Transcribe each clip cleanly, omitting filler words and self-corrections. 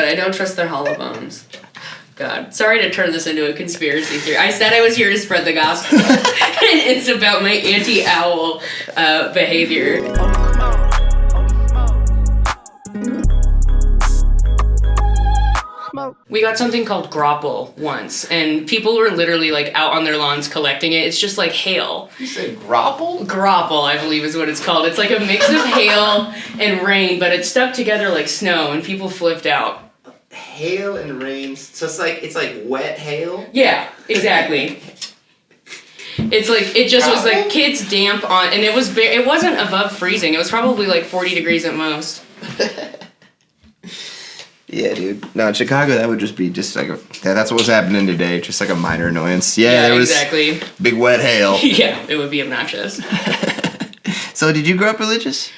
but I don't trust their hollow bones. God, sorry to turn this into a conspiracy theory. I said I was here to spread the gospel. It's about my anti-owl behavior. We got something called grapple once, and people were literally like out on their lawns collecting it. It's just like hail. You said grapple? Grapple, I believe is what it's called. It's like a mix of hail and rain, but it's stuck together like snow, and people flipped out. Hail and rain, so it's like wet hail? Yeah, exactly. It's like, it just was like kids damp on, and it wasn't above freezing. It was probably like 40 degrees at most. Yeah, dude. No, in Chicago, that would just be just like that's what was happening today. Just like a minor annoyance. Yeah, there was exactly. Big wet hail. Yeah, it would be obnoxious. So, did you grow up religious?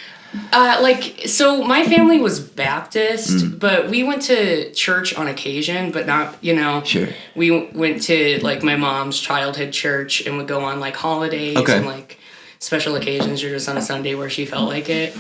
So my family was Baptist, but we went to church on occasion, but not, Sure. We went to, like, my mom's childhood church and would go on, like, holidays and, like, special occasions or just on a Sunday where she felt like it.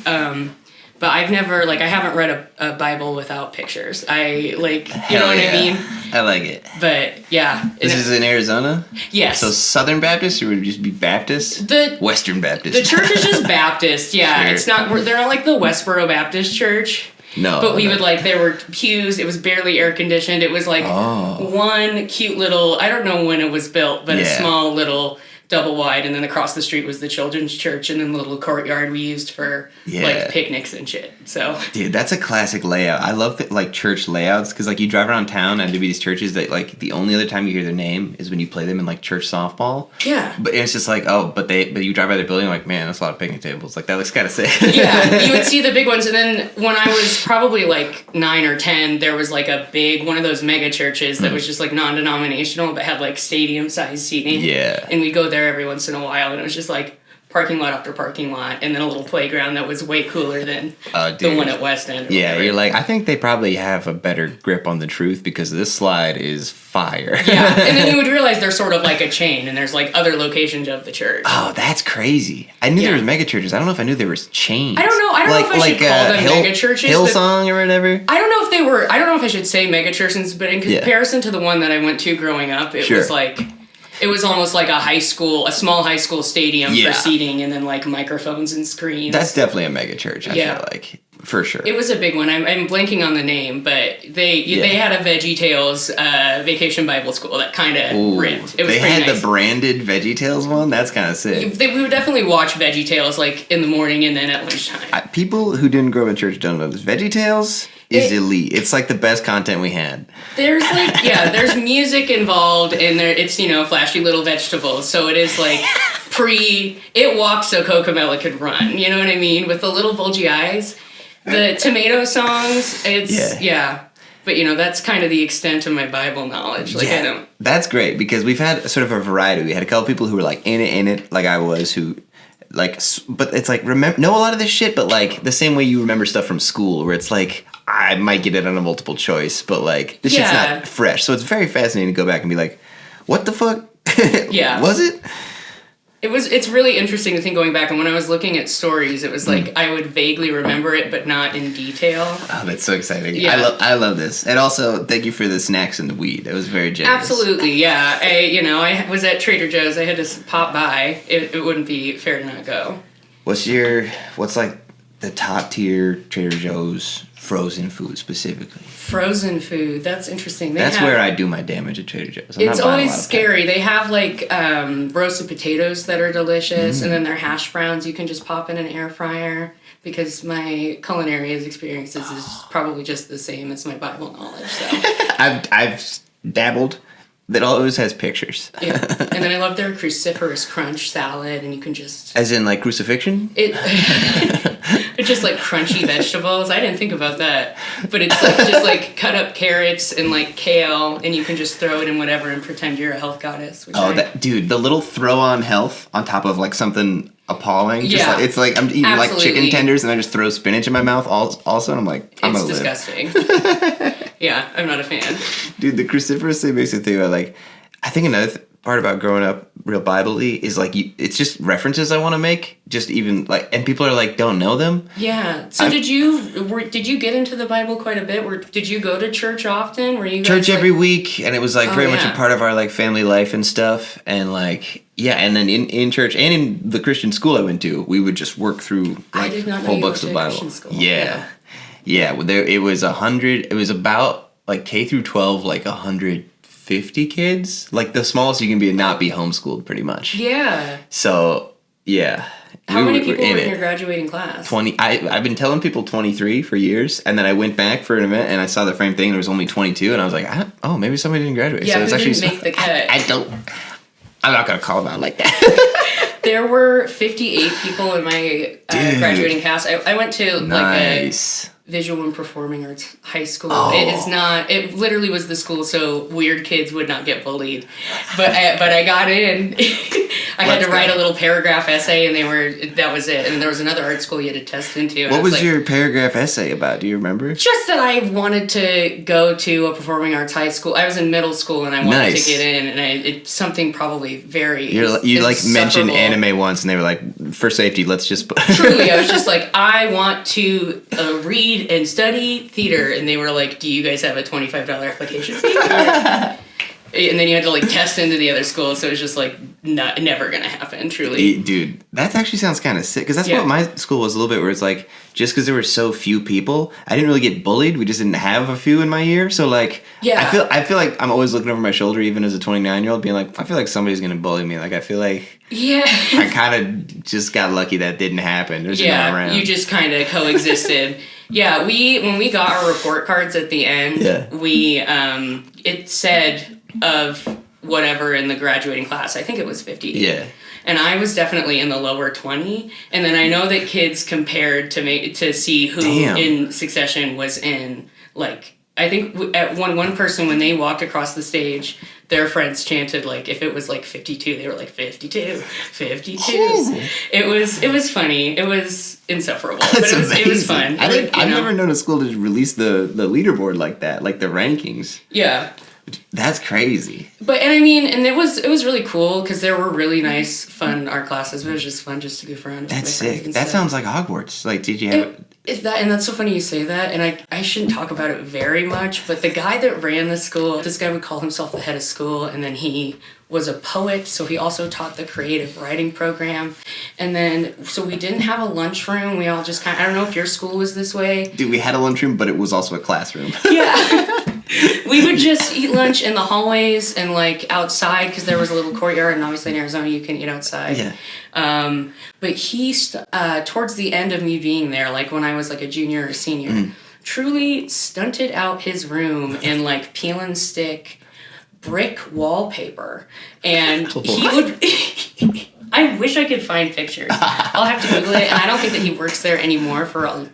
But I've never, like, I haven't read a Bible without pictures. I, like, you know what I mean? I like it. But, yeah. This is in Arizona? Yes. So Southern Baptist, or would it just be Baptist? Western Baptist. The church is just Baptist, yeah. Sure. It's not, they're not like the Westboro Baptist Church. No. But we would, like, there were pews, it was barely air conditioned. It was, like, one cute little, I don't know when it was built, but a small little double wide, and then across the street was the children's church, and then the little courtyard we used for like picnics and shit. So, dude, that's a classic layout. I love like church layouts because like you drive around town and there'd be these churches that like the only other time you hear their name is when you play them in like church softball. Yeah, but it's just like but you drive by the building like, man, that's a lot of picnic tables. Like that looks kind of sick. Yeah, you would see the big ones, and then when I was probably like 9 or 10, there was like a big one of those mega churches that was just like non-denominational but had like stadium-sized seating. Yeah, and we'd go there every once in a while, and it was just like parking lot after parking lot, and then a little playground that was way cooler than the one at West End. Yeah, you're like, I think they probably have a better grip on the truth because this slide is fire. Yeah, and then you would realize there's sort of like a chain, and there's like other locations of the church. Oh, that's crazy. I knew there was mega churches. I don't know if I knew there was chains. I don't know. I don't know if I should call them mega churches. Hillsong or whatever. I don't know if they were. I don't know if I should say mega churches, but in comparison to the one that I went to growing up, it was like. It was almost like a small high school stadium for seating, and then like microphones and screens. That's definitely a mega church, I feel like. For sure. It was a big one. I'm blanking on the name, but they had a VeggieTales Vacation Bible School that kind of ripped. It was pretty nice. They had the branded VeggieTales one? That's kind of sick. We would definitely watch VeggieTales like in the morning and then at lunchtime. People who didn't grow up in church don't know this. VeggieTales is elite. It's like the best content we had. There's like, there's music involved, and it's, flashy little vegetables. So it is like it walked so Cocomella could run. You know what I mean? With the little bulgy eyes. The tomato songs, But, that's kind of the extent of my Bible knowledge. Like, I don't. That's great, because we've had sort of a variety. We had a couple people who were, like, in it, like I was, who, like, but it's like, know a lot of this shit, but, like, the same way you remember stuff from school, where it's like, I might get it on a multiple choice, but, like, this shit's not fresh. So it's very fascinating to go back and be like, what the fuck? Was it? It's really interesting to think going back, and when I was looking at stories, it was like I would vaguely remember it, but not in detail. Oh, that's so exciting. Yeah. I love this. And also, thank you for the snacks and the weed. It was very generous. Absolutely, yeah. I was at Trader Joe's. I had to pop by. It wouldn't be fair to not go. What's like the top tier Trader Joe's frozen food specifically? Frozen food, that's interesting. That's where I do my damage at Trader Joe's. It's always scary. They have like roasted potatoes that are delicious, and then their hash browns you can just pop in an air fryer, because my culinary experiences is probably just the same as my Bible knowledge. So I've dabbled. That always has pictures. Yeah, and then I love their cruciferous crunch salad, and you can just... As in, like, crucifixion? It's just, like, crunchy vegetables. I didn't think about that. But it's, like, just, like, cut up carrots and, like, kale, and you can just throw it in whatever and pretend you're a health goddess. Dude, the little throw-on health on top of, like, something appalling. Yeah. It's like I'm eating, like, chicken tenders, and I just throw spinach in my mouth also, and I'm like, I'm gonna live. It's disgusting. Yeah, I'm not a fan. Dude, the cruciferous thing makes me think about, like, I think another part about growing up real Bible-y is like it's just references I want to make, just even like, and people are like don't know them. Yeah. So did you get into the Bible quite a bit? Did you go to church often? Were you guys, church every week, and it was like very much a part of our like family life and stuff, and like and then in church and in the Christian school I went to, we would just work through like whole books of Bible. Yeah. It was 100. It was about like K through 12, like 150 kids, like the smallest you can be and not be homeschooled, pretty much. Yeah. So yeah. How many people were in your graduating class? 20. I've been telling people 23 for years, and then I went back for an event and I saw the frame thing. And there was only 22, and I was like, maybe somebody didn't graduate. Yeah, so it's actually didn't make the cut. I'm not gonna call them out like that. There were 58 people in my graduating class. I went to like a visual and performing arts high school. It literally was the school so weird kids would not get bullied. But I got in. I had to write a little paragraph essay, and that was it. And there was another art school you had to test into. What was your paragraph essay about? Do you remember? Just that I wanted to go to a performing arts high school. I was in middle school, and I wanted to get in, and it's something probably very You like mentioned anime once, and they were like, for safety, let's just... Truly, I was just like, I want to read and study theater, and they were like, do you guys have a $25 application fee? And then you had to like test into the other school, so it was just like never gonna happen. Truly, dude, that actually sounds kind of sick, because that's what my school was a little bit, where it's like, just because there were so few people, I didn't really get bullied. We just didn't have a few in my year, so like, I feel like I'm always looking over my shoulder, even as a 29-year-old, being like, I feel like somebody's gonna bully me. Like, I feel like I kind of just got lucky that didn't happen. There's no one around. You just kind of coexisted. Yeah, when we got our report cards at the end, we it said of whatever in the graduating class, I think it was 58. Yeah. And I was definitely in the lower 20. And then I know that kids compared to see who in succession was in, like, I think at one person, when they walked across the stage, their friends chanted, like, if it was like 52, they were like 52, 52. It was funny. It was insufferable. But it was fun. I've never known a school to release the leaderboard like that, like the rankings. Yeah. That's crazy. And I mean, and it was really cool, because there were really nice, fun art classes. It was just fun just to goof around. That's sick. That sounds like Hogwarts. Like, did you have... And that's so funny you say that, and I shouldn't talk about it very much, but the guy that ran the school, this guy would call himself the head of school, and then he was a poet, so he also taught the creative writing program. And then, so we didn't have a lunchroom. We all just I don't know if your school was this way. Dude, we had a lunchroom, but it was also a classroom. Yeah. We would just eat lunch in the hallways and like outside, because there was a little courtyard, and obviously in Arizona you can eat outside. Yeah. But he, towards the end of me being there, like when I was like a junior or senior, truly stunted out his room in like peel and stick brick wallpaper. And he would... I wish I could find pictures. I'll have to Google it, and I don't think that he works there anymore for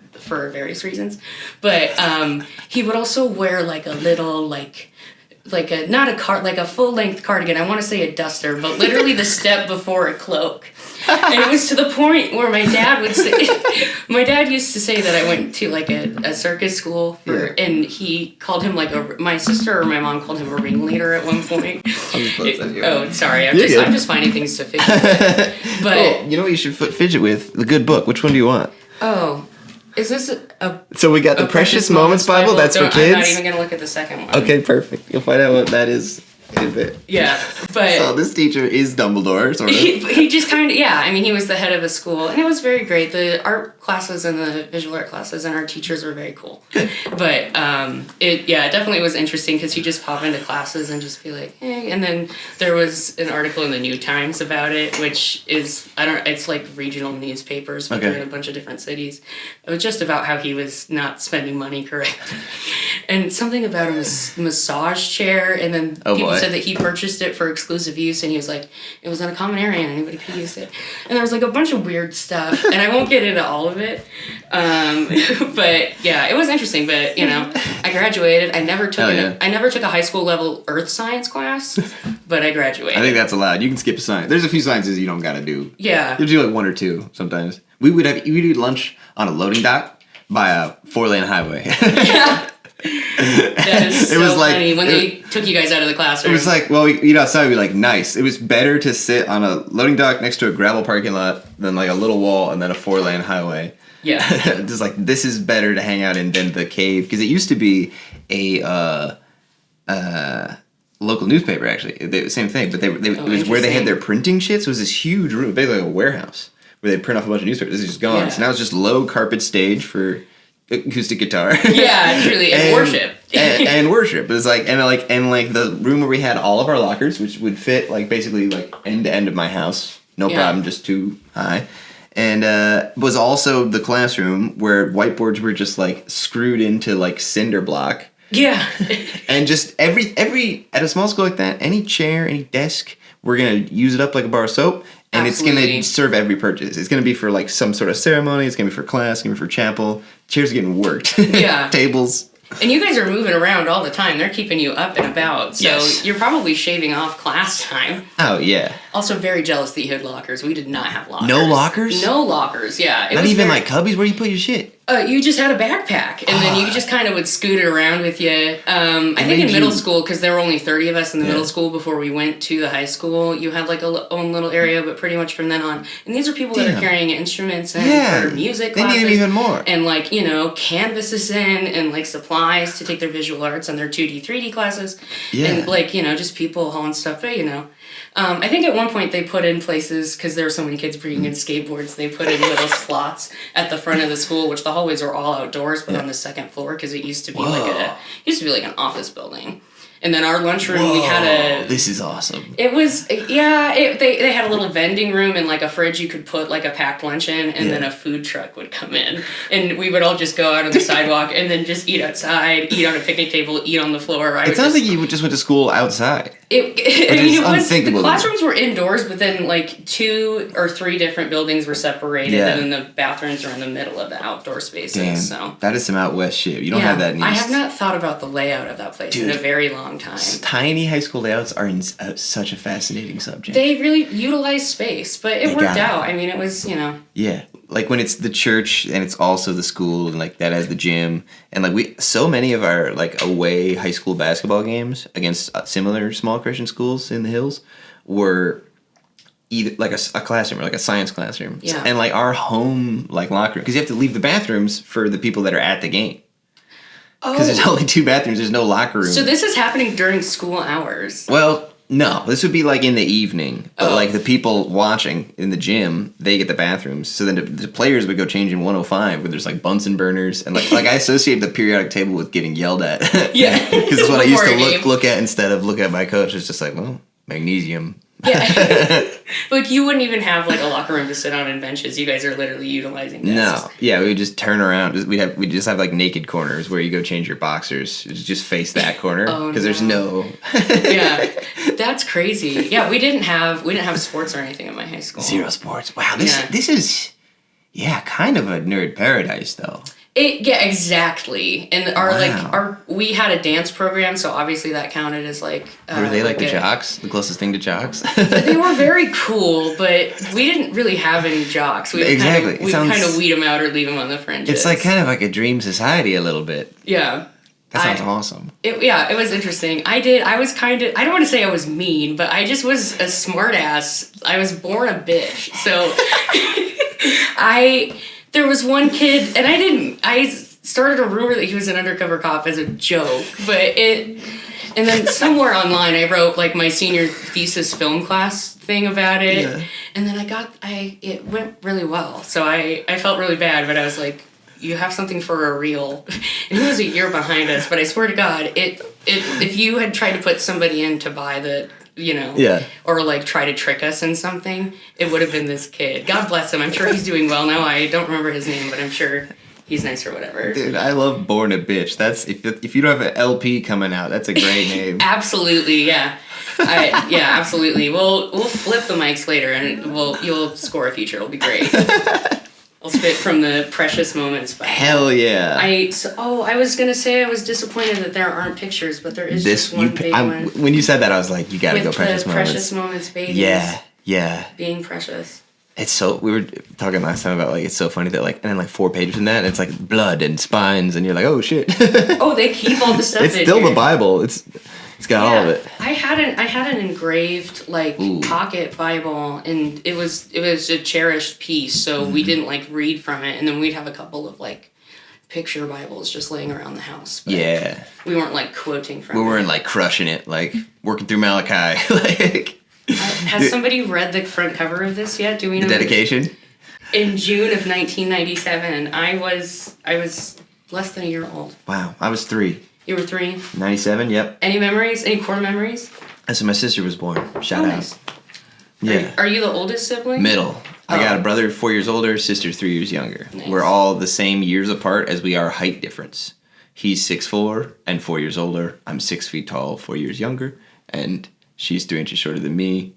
various reasons. But he would also wear like a little like a full length cardigan. I want to say a duster, but literally the step before a cloak. And it was to the point where my dad would say, my dad used to say that I went to like a circus school and he called him like my sister or my mom called him a ringleader at one point. Sorry, I'm just finding things to fidget with. But you know what you should fidget with? The good book. Which one do you want? Oh. Is this So we got the Precious Moments Bible. That's for kids? I'm not even going to look at the second one. Okay, perfect. You'll find out what that is in a bit. Yeah, but... So this teacher is Dumbledore, sort of. He just kind of, I mean, he was the head of a school, and it was very great. The art classes and the visual art classes and our teachers were very cool. Good. But it definitely was interesting, because he'd just pop into classes and just be like, hey. And then there was an article in the New Times about it, which is, it's like regional newspapers, but they're in a bunch of different cities. It was just about how he was not spending money correctly. And something about a massage chair, and then people said that he purchased it for exclusive use, and he was like, it was in a common area and anybody could use it. And there was like a bunch of weird stuff, and I won't get into all of it. But yeah, it was interesting. But I graduated. I never took a high school level earth science class, but I graduated. I think that's allowed. You can skip a science. There's a few sciences you don't gotta do. Yeah. You do like one or two sometimes. We'd eat lunch on a loading dock by a 4-lane highway. Yeah. That is so funny when they took you guys out of the classroom. It was like, well, outside we'd be like, nice. It was better to sit on a loading dock next to a gravel parking lot than like a little wall and then a 4-lane highway. Yeah. Just like, this is better to hang out in than the cave. Because it used to be a local newspaper, actually. Same thing, but it was where they had their printing shit. So it was this huge room, basically like a warehouse, where they print off a bunch of newspapers. This is just gone. Yeah. So now it's just low carpet stage for acoustic guitar. Yeah, truly, and worship. and worship. It was like the room where we had all of our lockers, which would fit like basically like end to end of my house, no problem, just too high. And was also the classroom where whiteboards were just like screwed into like cinder block. Yeah. And just every at a small school like that, any chair, any desk, we're gonna use it up like a bar of soap. And Absolutely. It's going to serve every purchase. It's going to be for, like, some sort of ceremony. It's going to be for class. It's going to be for chapel. Chairs are getting worked. Yeah. Tables. And you guys are moving around all the time. They're keeping you up and about. So you're probably shaving off class time. Oh, yeah. Also very jealous that you had lockers. We did not have lockers. No lockers? No lockers, yeah. Not even like cubbies? Where do you put your shit? You just had a backpack, and then you just kind of would scoot it around with you. I think in middle school, because there were only 30 of us in the middle school before we went to the high school, you had like own little area, but pretty much from then on. And these are people that are carrying instruments and for music classes. They need them even more. And like, canvases and like supplies to take their visual arts and their 2D, 3D classes. Yeah. And like, just people hauling stuff, but I think at one point they put in places, because there were so many kids bringing in skateboards, they put in little slots at the front of the school, which the hallways are all outdoors, but on the second floor, because it used to be like an office building. And then our lunchroom, we had This is awesome. It was, they had a little vending room and like a fridge you could put like a packed lunch in, and then a food truck would come in. And we would all just go out on the sidewalk and then just eat outside, eat on a picnic table, eat on the floor. It sounds like you just went to school outside. It was, the classrooms were indoors, but then like 2 or 3 different buildings were separated, and then the bathrooms are in the middle of the outdoor spaces. Damn, so that is some out west shit. You don't have that in East. I have not thought about the layout of that place in a very long time. Tiny high school layouts are such a fascinating subject. They really utilize space, but it worked out. I mean, it was, Yeah, like when it's the church and it's also the school, and like that has the gym, and like so many of our like away high school basketball games against similar small Christian schools in the hills were either like a classroom or like a science classroom. Yeah. And like our home like locker room, because you have to leave the bathrooms for the people that are at the game. Because there's only 2 bathrooms, there's no locker room. So this is happening during school hours? Well, no. This would be like in the evening. But like the people watching in the gym, they get the bathrooms. So then the players would go change in 105 where there's like Bunsen burners. And like I associate the periodic table with getting yelled at. Yeah. Because it's what I used to look at instead of look at my coach. It's just like, well, magnesium. Yeah. Like you wouldn't even have like a locker room to sit on and benches. You guys are literally utilizing desks. No. Yeah, we would just turn around. We'd just have like naked corners where you go change your boxers. Just face that corner because there's no. Yeah. That's crazy. Yeah, we didn't have sports or anything in my high school. 0 sports. Wow, this is kind of a nerd paradise though. Exactly. And we had a dance program, so obviously that counted as like. Were they like the jocks? The closest thing to jocks? They were very cool, but we didn't really have any jocks. We would kind of weed them out or leave them on the fringes. It's like kind of like a dream society a little bit. Yeah. That sounds awesome. It was interesting. I don't want to say I was mean, but I just was a smart ass. I was born a bitch. So there was one kid, and I started a rumor that he was an undercover cop as a joke, and then somewhere online I wrote like my senior thesis film class thing about it, and then it went really well, so I felt really bad, but I was like, you have something for a reel, and he was a year behind us, but I swear to God, if you had tried to put somebody in to buy the or like try to trick us in something, it would have been this kid. God bless him. I'm sure he's doing well now. I don't remember his name, but I'm sure he's nice or whatever. Dude, I love Born a Bitch. That's if you don't have an LP coming out, that's a great name. Absolutely, yeah. Absolutely. We'll flip the mics later, and you'll score a feature. It'll be great. I'll spit from the precious moments. Hell yeah. I was going to say I was disappointed that there aren't pictures, but there is just one big one. When you said that, I was like, you got to go precious moments. Precious moments, babies. Yeah. Being precious. It's so, we were talking last time about, like, it's so funny that, like, and then, like, 4 pages in that, and it's, like, blood and spines, and you're like, oh, shit. Oh, they keep all the stuff It's in still here. the Bible. It's got all of it. I had an engraved, like, pocket Bible, and it was a cherished piece, so we didn't, like, read from it, and then we'd have a couple of, like, picture Bibles just laying around the house. But Yeah. we weren't, like, quoting from it. We weren't, like, crushing it, like, working through Malachi. Like, Has somebody read the front cover of this yet? Do we know? the dedication? In June of 1997, I was less than a year old. Wow. I was 3. You were 3. 97, yep. Any memories? Any core memories? And so my sister was born. Shout out. Nice. Yeah. Are you the oldest sibling? Middle. I got a brother 4 years older, sister 3 years younger. Nice. We're all the same years apart as we are height difference. He's 6'4" and 4 years older. I'm 6 feet tall, 4 years younger, and she's 3 inches shorter than me.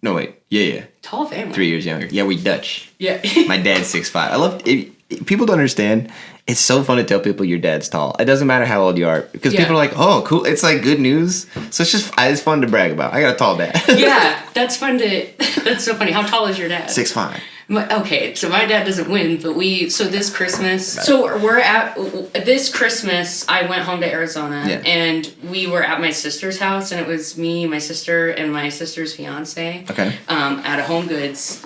No, wait. Yeah. Tall family. 3 years younger. Yeah, we Dutch. Yeah. My dad's 6'5". I love it. People don't understand. It's so fun to tell people your dad's tall. It doesn't matter how old you are because people are like, "Oh, cool." It's like good news. So it's fun to brag about. I got a tall dad. Yeah, that's fun to. That's so funny. How tall is your dad? 6'5". Okay, so my dad doesn't win, but this Christmas, this Christmas, I went home to Arizona, and we were at my sister's house, and it was me, my sister, and my sister's fiance, at a Home Goods.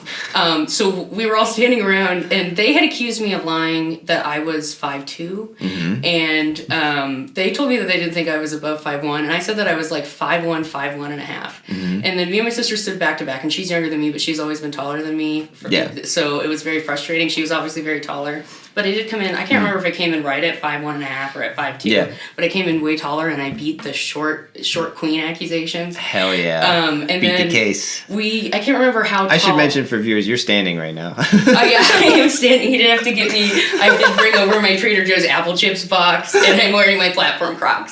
So we were all standing around, and they had accused me of lying that I was 5'2", and they told me that they didn't think I was above 5'1", and I said that I was like 5'1", 5'1 and a half. And then me and my sister stood back to back, and she's younger than me, but she's always been taller than me. So it was very frustrating. She was obviously very taller. But I did come in, I can't remember if I came in right at 5'1 and a half or at 5'2", but I came in way taller, and I beat the short queen accusations. Hell yeah. And beat then the case. I can't remember how tall. I should mention for viewers, you're standing right now. Oh yeah, I am standing. He didn't have to get me. I did bring over my Trader Joe's apple chips box, and I'm wearing my platform Crocs.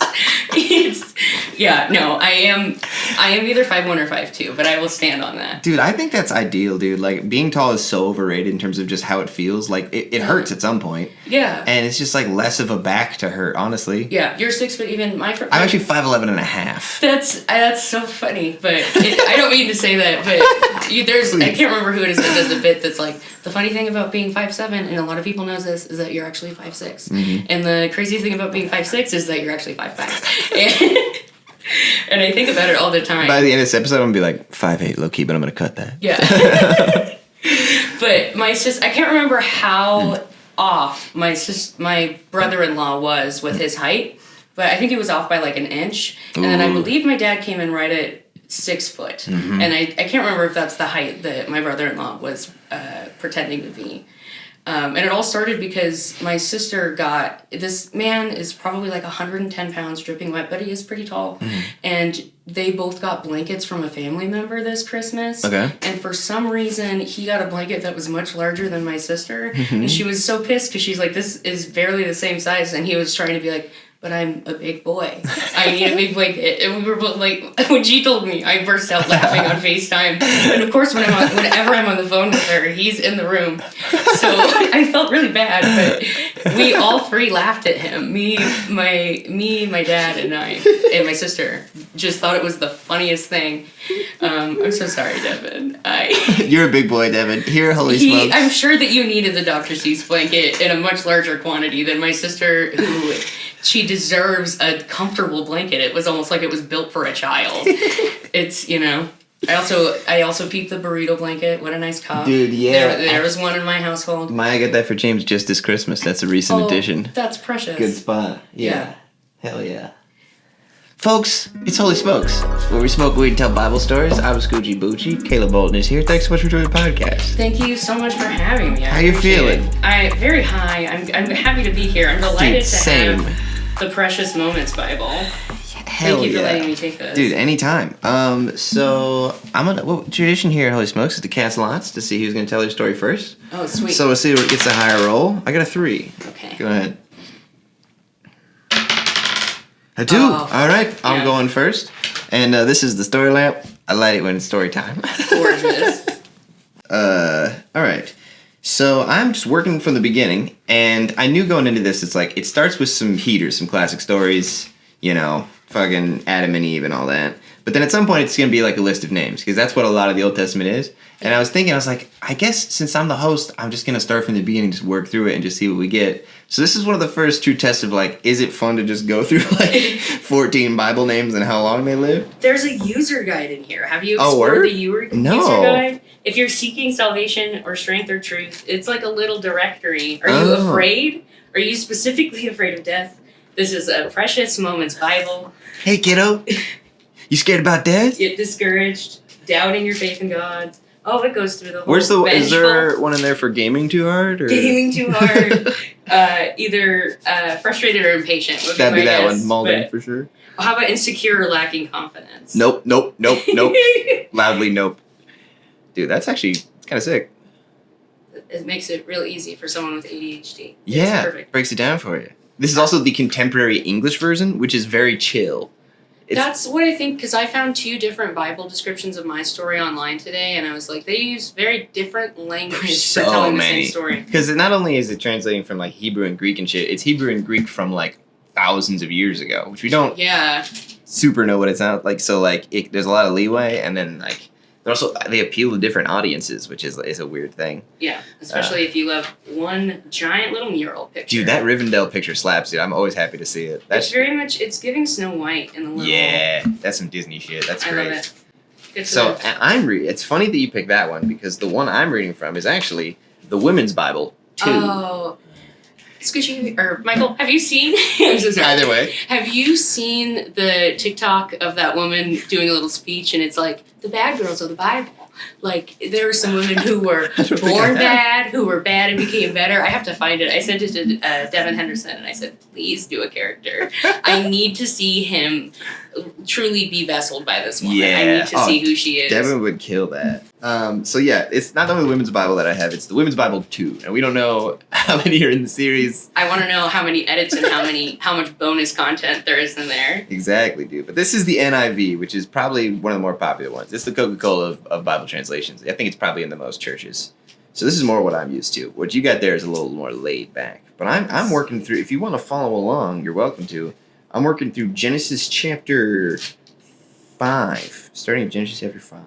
I am either 5'1 or 5'2", but I will stand on that. Dude, I think that's ideal, dude. Like, being tall is so overrated in terms of just how it feels. Like, it hurts at some point. Yeah. And it's just, like, less of a back to hurt, honestly. Yeah, you're 6 foot even. I'm actually 5'11 and a half. That's so funny, but I don't mean to say that, but I can't remember who it is that does a bit that's like, the funny thing about being 5'7", and a lot of people knows this, is that you're actually 5'6". And the crazy thing about being 5'6" is that you're actually 5'5". And I think about it all the time. By the end of this episode, I'm going to be like 5'8", low-key, but I'm going to cut that. Yeah. But my sister, I can't remember how off my brother-in-law was with his height, but I think he was off by like an inch. And then I believe my dad came in right at 6 foot. And I can't remember if that's the height that my brother-in-law was pretending to be. And it all started because my sister this man is probably like 110 pounds, dripping wet, but he is pretty tall. And they both got blankets from a family member this Christmas. Okay. And for some reason, he got a blanket that was much larger than my sister. And she was so pissed because she's like, this is barely the same size. And he was trying to be like, but I'm a big boy. I need a big blanket. And we were both like, when she told me, I burst out laughing on FaceTime. And of course, whenever I'm on the phone with her, he's in the room. So I felt really bad, but we all three laughed at him. Me, my dad, and my sister just thought it was the funniest thing. I'm so sorry, Devin. You're a big boy, Devin. Here, holy smokes. I'm sure that you needed the Dr. Seuss blanket in a much larger quantity than my sister, who she deserves a comfortable blanket. It was almost like it was built for a child. It's, I also peeped the burrito blanket. What a nice cup. Dude, yeah. There was one in my household. Maya got that for James just this Christmas. That's a recent addition. That's precious. Good spot. Yeah. Hell yeah. Folks, it's Holy Smokes, where we smoke weed and tell Bible stories. I'm Scoochie Boochie. Kayla Moulton is here. Thanks so much for joining the podcast. Thank you so much for having me. How you feeling? I'm very high. I'm happy to be here. I'm delighted to have the Precious Moments Bible. Thank you for letting me take this. Dude, anytime. So tradition here at Holy Smokes is to cast lots to see who's going to tell their story first. Oh, sweet. So we'll see who gets a higher roll. I got a 3. Okay. Go ahead. I do. Oh, all right. I'm going first. And this is the story lamp. I light it when it's story time. Gorgeous. All right. So I'm just working from the beginning, and I knew going into this, it's like, it starts with some heaters, some classic stories, fucking Adam and Eve and all that. But then at some point it's going to be like a list of names, because that's what a lot of the Old Testament is. And I was thinking, I was like, I guess since I'm the host, I'm just going to start from the beginning, just work through it and just see what we get. So this is one of the first true tests of like, is it fun to just go through like 14 Bible names and how long they live? There's a user guide in here. Have you Oh, explored word? the user No. guide? If you're seeking salvation or strength or truth, it's like a little directory. Are you Oh. afraid? Are you specifically afraid of death? This is a Precious Moments Bible. Hey, kiddo. You scared about death? Get discouraged, doubting your faith in God. Oh, it goes through the whole Is vengeful, there one in there for gaming too hard? Or? gaming too hard, either frustrated or impatient. Would That'd be my that guess. one, Malden, But for sure. how about insecure or lacking confidence? Nope. Loudly nope. Dude, that's actually kind of sick. It makes it real easy for someone with ADHD. It's Yeah, perfect. breaks it down for you. This is also the contemporary English version, which is very chill. That's what I think, because I found 2 different Bible descriptions of my story online today, and I was like, they use very different language So for telling the many. same story. Because not only is it translating from like Hebrew and Greek and shit, it's Hebrew and Greek from like thousands of years ago, which we don't Yeah. super know what it sounds like. So like, there's a lot of leeway, and then like, they appeal to different audiences, which is a weird thing. Yeah, especially if you love one giant little mural picture. Dude, that Rivendell picture slaps, dude. I'm always happy to see it. It's very much, it's giving Snow White in the little... Yeah, that's some Disney shit. That's I great. love it. Good for So them. it's funny that you picked that one, because the one I'm reading from is actually the Women's Bible 2. Oh. Scoochie, or Michael, have you seen... I'm so sorry. Either way. Have you seen the TikTok of that woman doing a little speech, and it's like, the bad girls of the Bible? Like, there were some women who were I don't think I born have. bad, who were bad and became better. I have to find it. I sent it to Devin Henderson, and I said, please do a character. I need to see him truly be vesseled by this woman. I Yeah. need to see who she is. Devin would kill that. So yeah, it's not only the Women's Bible that I have, it's the Women's Bible 2. And we don't know how many are in the series. I want to know how many edits and how much bonus content there is in there. Exactly, dude. But this is the NIV, which is probably one of the more popular ones. It's the Coca-Cola of Bible translations. I think it's probably in the most churches. So this is more what I'm used to. What you got there is a little more laid back. But I'm working through, if you want to follow along, you're welcome to. I'm working through Genesis chapter 5. Starting at Genesis chapter 5.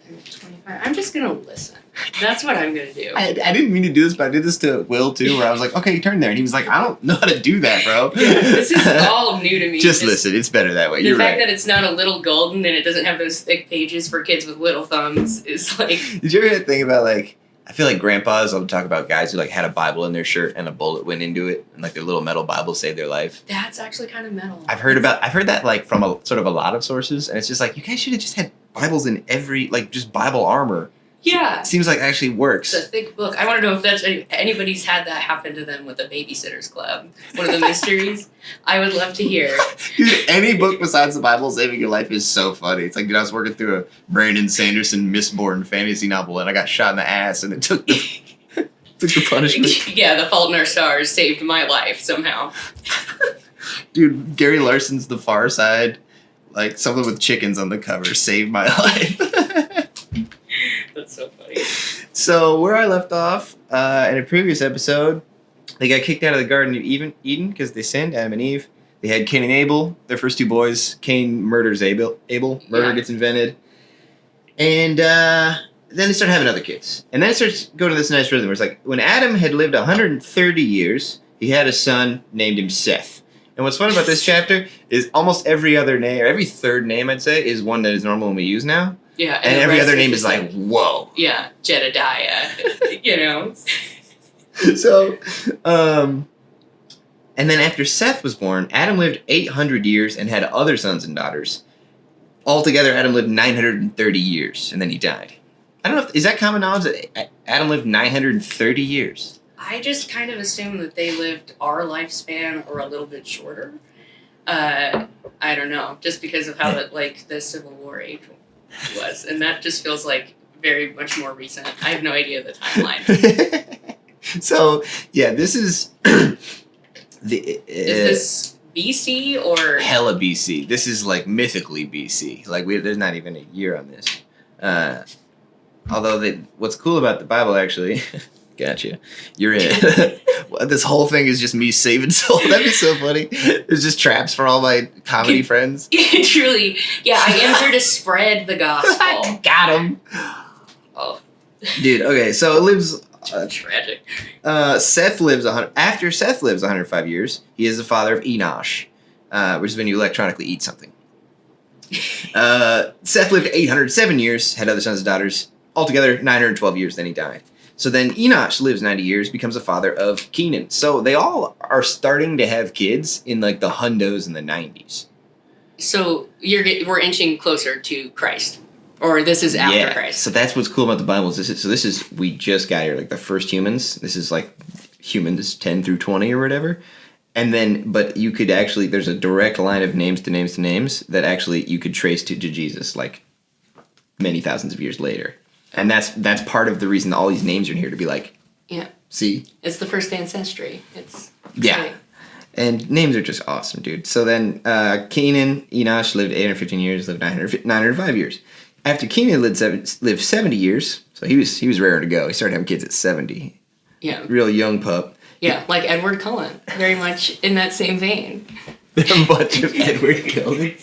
I'm at 25. I'm just going to listen. That's what I'm going to do. I didn't mean to do this, but I did this to Will too, where I was like, okay, turn there. And he was like, I don't know how to do that, bro. Yeah, this is all new to me. Just listen. It's better that way. The You're fact right. that it's not a little golden and it doesn't have those thick pages for kids with little thumbs is like... Did you ever think about like, I feel like grandpas will talk about guys who like had a Bible in their shirt and a bullet went into it, and like their little metal Bible saved their life. That's actually kind of metal. I've heard that like from a sort of a lot of sources, and it's just like, you guys should have just had Bibles in every, like, just Bible armor. Yeah. It seems like it actually works. It's a thick book. I want to know if that's anybody's had that happen to them with the Babysitters Club. One of the mysteries. I would love to hear. Dude, any book besides the Bible saving your life is so funny. It's like, dude, I was working through a Brandon Sanderson Mistborn fantasy novel, and I got shot in the ass, and it took the punishment. Yeah, The Fault in Our Stars saved my life somehow. Dude, Gary Larson's The Far Side, like something with chickens on the cover, saved my life. That's so funny. So where I left off in a previous episode, they got kicked out of the Garden of Eden because they sinned, Adam and Eve. They had Cain and Abel, their first 2 boys. Cain murders Abel. Murder gets invented. And then they start having other kids. And then it starts going to this nice rhythm where it's like, when Adam had lived 130 years, he had a son, named him Seth. And what's fun about this chapter is almost every other name, or every third name, I'd say, is one that is normal and we use now. Yeah. And the every rest other name just is like, whoa. Yeah, Jedediah. You know? So, and then after Seth was born, Adam lived 800 years and had other sons and daughters. Altogether, Adam lived 930 years, and then he died. I don't know is that common knowledge that Adam lived 930 years? I just kind of assume that they lived our lifespan or a little bit shorter. I don't know, just because of how the Civil War age was, and that just feels like very much more recent. I have no idea the timeline. So, yeah, this is Is this BC or hella BC. This is like mythically BC. Like there's not even a year on this. Although what's cool about the Bible actually, Gotcha. You're in. This whole thing is just me saving soul. That'd be so funny. There's just traps for all my comedy friends. Truly. Yeah, I am here to spread the gospel. Got him. Oh, Dude, okay, so it lives... tragic. Seth lives 100... After Seth lives 105 years, he is the father of Enosh, which is when you electronically eat something. Seth lived 807 years, had other sons and daughters. Altogether, 912 years, then he died. So then Enosh lives 90 years, becomes the father of Kenan. So they all are starting to have kids in like the hundos in the 90s. So we're inching closer to Christ. Or this is after Christ. So that's what's cool about the Bible. We just got here, like the first humans. This is like humans 10 through 20 or whatever. And then, but you could actually, there's a direct line of names to names to names that actually you could trace to Jesus, like many thousands of years later. And that's part of the reason all these names are in here, to be like, Yeah. see? It's the first ancestry. It's Yeah. exciting. And names are just awesome, dude. So then Kenan, Enosh lived 815 years, lived 905 years. After Kenan lived 70 years, so he was raring to go. He started having kids at 70. Yeah. Real young pup. Yeah, like Edward Cullen. Very much in that same vein. A bunch of Edward Cullen.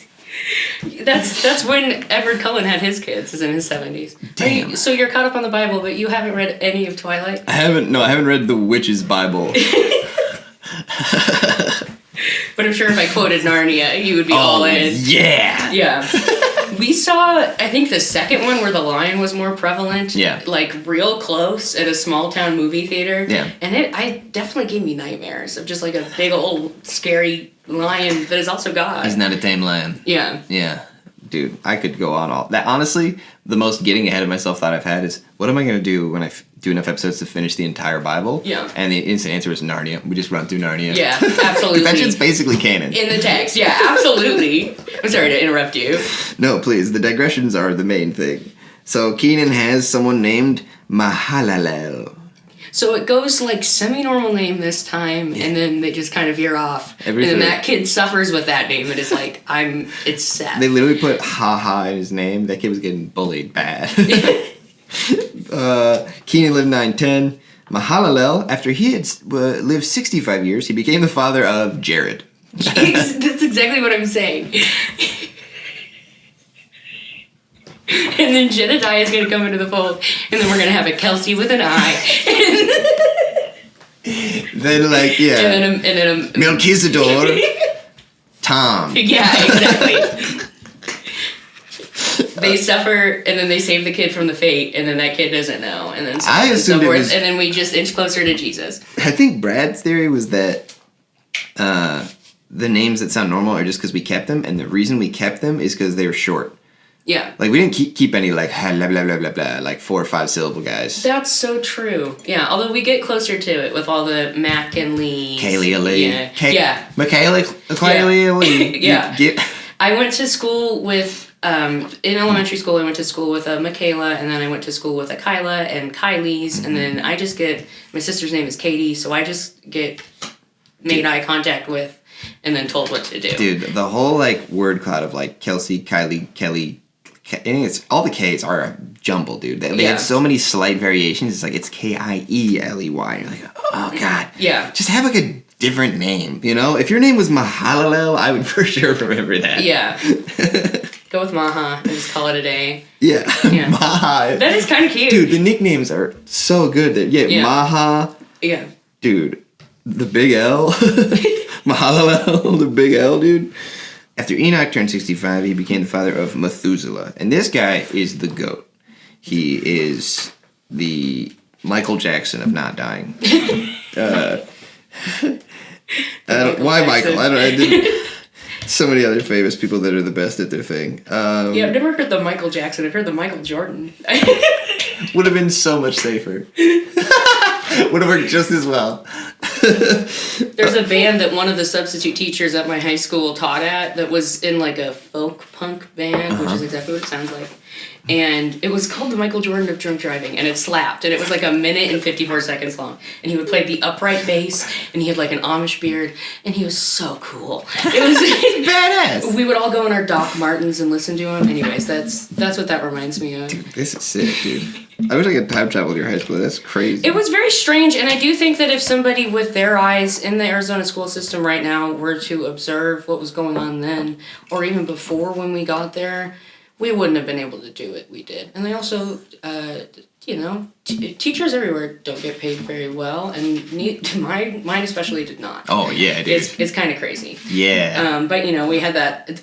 That's when Edward Cullen had his kids, is in his 70s. Damn. So you're caught up on the Bible, but you haven't read any of Twilight? I haven't read the Witch's Bible. But I'm sure if I quoted Narnia, you would be all in. Yeah. Yeah. We saw, I think, the second one where the lion was more prevalent. Yeah. Like, real close at a small town movie theater. Yeah. And it definitely gave me nightmares of just like a big old scary lion that is also God. He's not a tame lion. Yeah. Yeah. Dude, I could go on all that. Honestly, the most getting ahead of myself thought I've had is, what am I going to do when I do enough episodes to finish the entire Bible? Yeah. And the instant answer is Narnia. We just run through Narnia. Yeah, absolutely. That shit's basically canon. In the text, yeah, absolutely. I'm sorry to interrupt you. No, please. The digressions are the main thing. So Kenan has someone named Mahalalel. So it goes like semi-normal name this time, and then they just kind of veer off. Everything. And then that kid suffers with that name. It is like, it's Seth. They literally put ha in his name. That kid was getting bullied bad. Kenan lived 910. Mahalalel, after he had lived 65 years, he became the father of Jared. That's exactly what I'm saying. And then Jedediah is going to come into the fold, and then we're going to have a Kelsey with an I. Then, like, yeah. And then a Melchizedek. Tom. Yeah, exactly. They suffer, and then they save the kid from the fate, and then that kid doesn't know, and then so on and so forth, and then we just inch closer to Jesus. I think Brad's theory was that the names that sound normal are just because we kept them, and the reason we kept them is because they were short. Yeah. Like, we didn't keep any, like, blah, blah, blah, blah, blah, like 4 or 5 syllable guys. That's so true. Yeah, although we get closer to it with all the Mac and Lee. Kayla Lee. Yeah. Yeah. Kayla Lee. Yeah. I went to school with, in elementary school, I went to school with a Michaela, and then I went to school with a Kyla and Kylie's, and then I just get, my sister's name is Katie, so I just get made eye contact with and then told what to do. Dude, the whole, like, word cloud of, like, Kelsey, Kylie, Kelly, it's all the K's are a jumble, dude. They have so many slight variations. It's like it's Kieley. You're like, oh god. Yeah. Just have like a different name, you know? If your name was Mahalalel, I would for sure remember that. Yeah. Go with Maha and just call it a day. Yeah. Maha. That is kind of cute. Dude, the nicknames are so good. Yeah. Maha. Yeah. Dude, the big L. Mahalalel, the big L, dude. After Enoch turned 65, he became the father of Methuselah. And this guy is the GOAT. He is the Michael Jackson of not dying. Why Michael? I didn't. So many other famous people that are the best at their thing. I've never heard the Michael Jackson. I've heard the Michael Jordan. Would have been so much safer. Would have worked just as well. There's a band that one of the substitute teachers at my high school taught at that was in like a folk punk band, which is exactly what it sounds like. and it was called the Michael Jordan of drunk driving, and it slapped, and it was like a minute and 54 seconds long, and he would play the upright bass, and he had like an Amish beard, and he was so cool. It was badass. We would all go in our Doc Martens and listen to him. Anyways, that's what that reminds me of. Dude, this is sick, dude. I wish I could time travel to your high school. That's crazy. It was very strange, and I do think that if somebody with their eyes in the Arizona school system right now were to observe what was going on then, or even before when we got there, we wouldn't have been able to do what we did. And they also, teachers everywhere don't get paid very well, and mine especially did not. Oh, yeah, dude. It's kind of crazy. Yeah. But, we had that,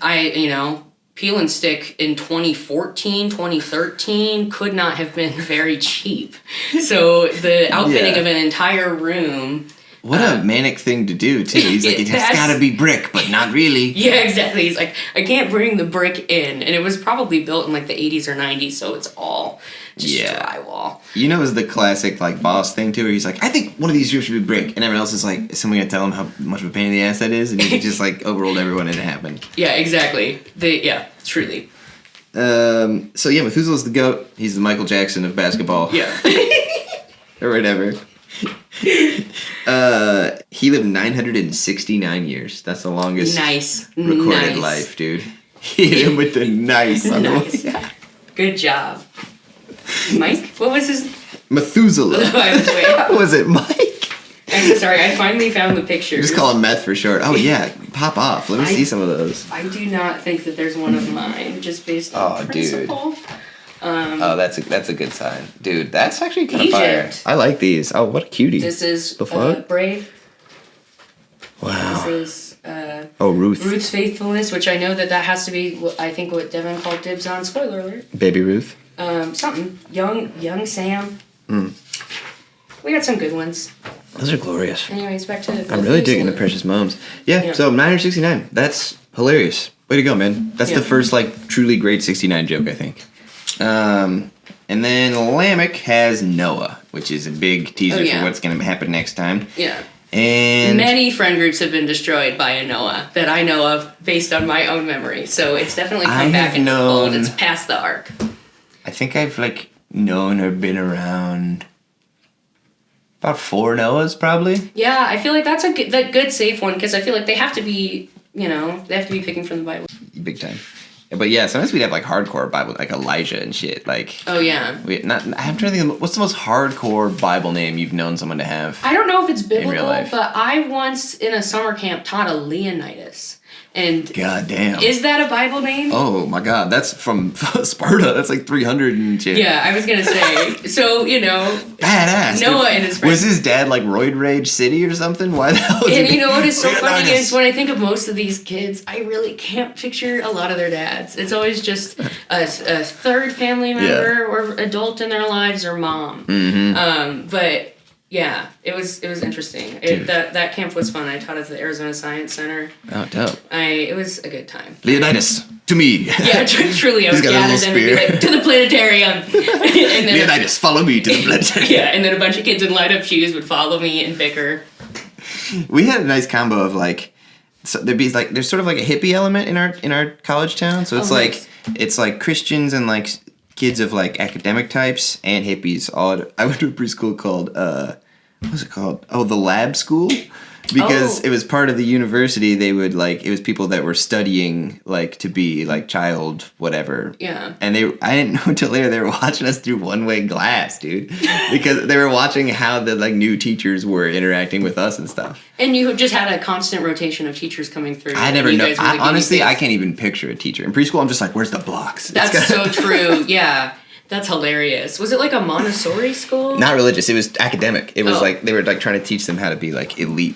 Peel and Stick in 2014, 2013 could not have been very cheap. So the outfitting of an entire room. What a manic thing to do, too. He's like, it's gotta be brick, but not really. Yeah, exactly. He's like, I can't bring the brick in. And it was probably built in like the 80s or 90s, so it's all just drywall. You know, it was the classic like boss thing, too, where he's like, I think one of these roofs should be brick. And everyone else is like, is someone gonna tell him how much of a pain in the ass that is? And he just like overruled everyone and it happened. Yeah, exactly. Truly. So yeah, Methuselah's the GOAT. He's the Michael Jackson of basketball. Yeah. Or whatever. He lived 969 years. That's the longest recorded life, dude. He hit him with the nice on nice. Good job. Mike? What was his... Methuselah. Was it Mike? I'm so sorry, I finally found the pictures. Just call him Meth for short. Oh yeah, pop off. Let me see some of those. I do not think that there's one of mine, just based on principle. Dude. That's a good sign. Dude, that's actually kind of fire. I like these. Oh, what a cutie. This is Brave. Wow. This is Ruth. Ruth's Faithfulness, which I know that has to be, I think, what Devin called dibs on. Spoiler alert. Baby Ruth. Something. Young Sam. We got some good ones. Those are glorious. Anyways, back to... I'm really digging the Precious Moms. Yeah, so 969. That's hilarious. Way to go, man. That's the first, truly great 69 joke, I think. And then Lamech has Noah, which is a big teaser for what's going to happen next time. Yeah. And many friend groups have been destroyed by a Noah that I know of based on my own memory. So it's definitely come back into the fold. It's past the arc. I think I've known or been around about 4 Noahs probably. Yeah, I feel like that's a good safe one because I feel like they have to be, they have to be picking from the Bible. Big time. But yeah, sometimes we'd have hardcore Bible, like Elijah and shit. Oh yeah. I'm trying to think. What's the most hardcore Bible name you've known someone to have? I don't know if it's biblical, but I once in a summer camp taught a Leonidas. And God damn. Is that a Bible name? Oh my God, that's from Sparta. That's 300 and shit. Yeah, I was gonna say. So badass. Noah and his friends. Was his dad Roid Rage City or something? Why the hell? And you know what is so funny is when I think of most of these kids, I really can't picture a lot of their dads. It's always just a third family member or adult in their lives or mom. Mm-hmm. But. Yeah, it was interesting. That camp was fun. I taught at the Arizona Science Center. Oh, dope. It was a good time. Leonidas, to me. Yeah, truly, I would gather them and be like, to the planetarium. And then Leonidas, follow me to the planetarium. Yeah, and then a bunch of kids in light-up shoes would follow me and bicker. We had a nice combo of so there'd be there's sort of a hippie element in our college town. So it's nice. It's Christians and kids of academic types and hippies. I went to a preschool called what was it called? Oh, the Lab School, because it was part of the university. They would it was people that were studying to be child whatever. Yeah. And I didn't know until later they were watching us through one-way glass, dude, because they were watching how the new teachers were interacting with us and stuff. And you just had a constant rotation of teachers coming through. I never know. Honestly, I can't even picture a teacher in preschool. I'm just where's the blocks? That's so true. Yeah. That's hilarious. Was it a Montessori school? Not religious. It was academic. It was they were trying to teach them how to be elite.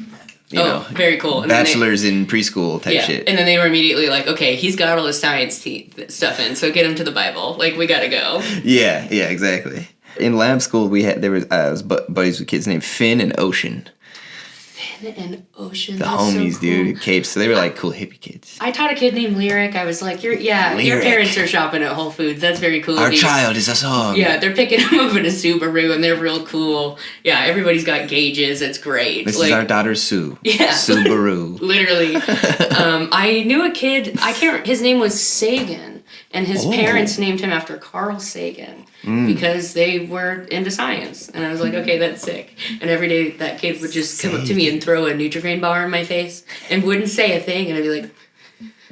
You know, very cool. And bachelors in preschool type shit. And then they were immediately okay, he's got all the science stuff in, so get him to the Bible. We gotta go. Yeah, exactly. In lab school, I was buddies with kids named Finn and Ocean. Finn and Ocean. The homies, so cool. Dude, capes. So they were cool hippie kids. I taught a kid named Lyric. I was your parents are shopping at Whole Foods. That's very cool. Our child is a song. Yeah, they're picking him up in a Subaru, and they're real cool. Yeah, everybody's got gauges. It's great. This is our daughter Sue. Yeah. Subaru. Literally. I knew a kid. His name was Sagan. and his parents named him after Carl Sagan because they were into science. And I was like, okay, that's sick. And every day that kid would just come up to me and throw a Nutri-Grain bar in my face and wouldn't say a thing. And I'd be like,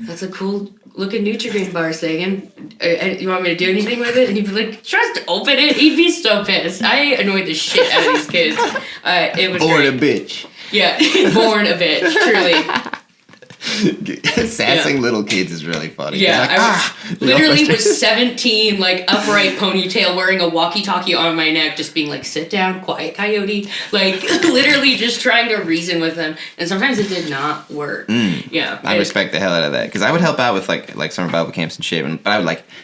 that's a cool looking Nutri-Grain bar, Sagan. You want me to do anything with it? And he'd be like, just open it. He'd be so pissed. I annoyed the shit out of these kids. It was Born great. a bitch. Yeah, born a bitch, truly. Sassing little kids is really funny. Yeah, Like, I literally was 17, like upright ponytail, wearing a walkie-talkie on my neck, just being like, sit down, quiet coyote. Like, literally just trying to reason with them. And sometimes it did not work. Yeah. I respect the hell out of that because I would help out with like summer Bible camps and shit. But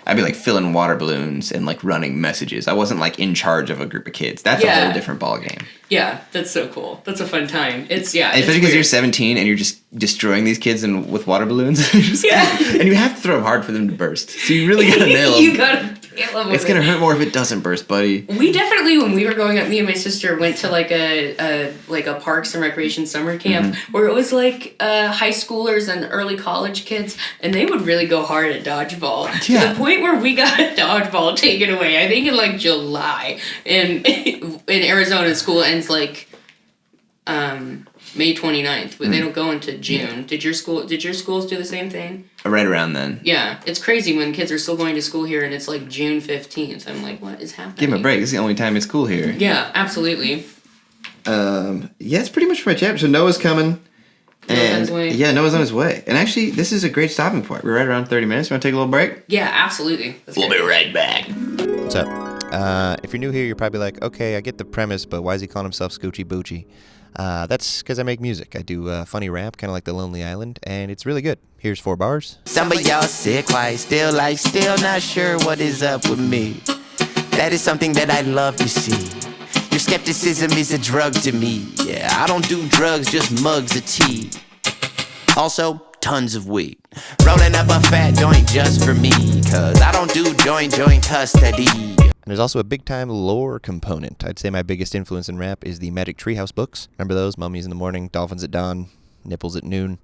I'd be like filling water balloons and like running messages. I wasn't like in charge of a group of kids. That's a whole different ball game. Yeah, that's so cool. That's a fun time. Especially because you're 17 and you're just destroying these kids with water balloons. And you have to throw them hard for them to burst. So you really gotta nail them. You gotta nail them. It's gonna hurt more if it doesn't burst, buddy. We definitely, when we were growing up, me and my sister went to like a parks and recreation summer camp where it was like high schoolers and early college kids, and they would really go hard at dodgeball to the point where we got a dodgeball taken away. I think in like July, and in Arizona, school ends like May 29th. They don't go into June. Did your schools do the same thing? Right around then. Yeah, it's crazy when kids are still going to school here and it's like June 15th. I'm like, what is happening? Give them a break. This is the only time it's cool here. Yeah, absolutely. It's pretty much for my chapter. So Noah's coming. Noah's on his way. Yeah, Noah's on his way. And actually, this is a great stopping point. We're right around 30 minutes. You want to take a little break? Yeah, absolutely. We'll be right back. What's up? If you're new here, you're probably like, okay, I get the premise, but why is he calling himself Scoochie Boochie? That's because I make music. I do funny rap, kind of like The Lonely Island, and it's really good. Here's 4 bars. Some of y'all sit quiet, still not sure what is up with me. That is something that I love to see. Your skepticism is a drug to me. Yeah, I don't do drugs, just mugs of tea. Also, tons of weed. Rolling up a fat joint just for me, cause I don't do joint custody. And there's also a big-time lore component. I'd say my biggest influence in rap is the Magic Treehouse books. Remember those? Mummies in the morning, Dolphins at dawn, Nipples at noon.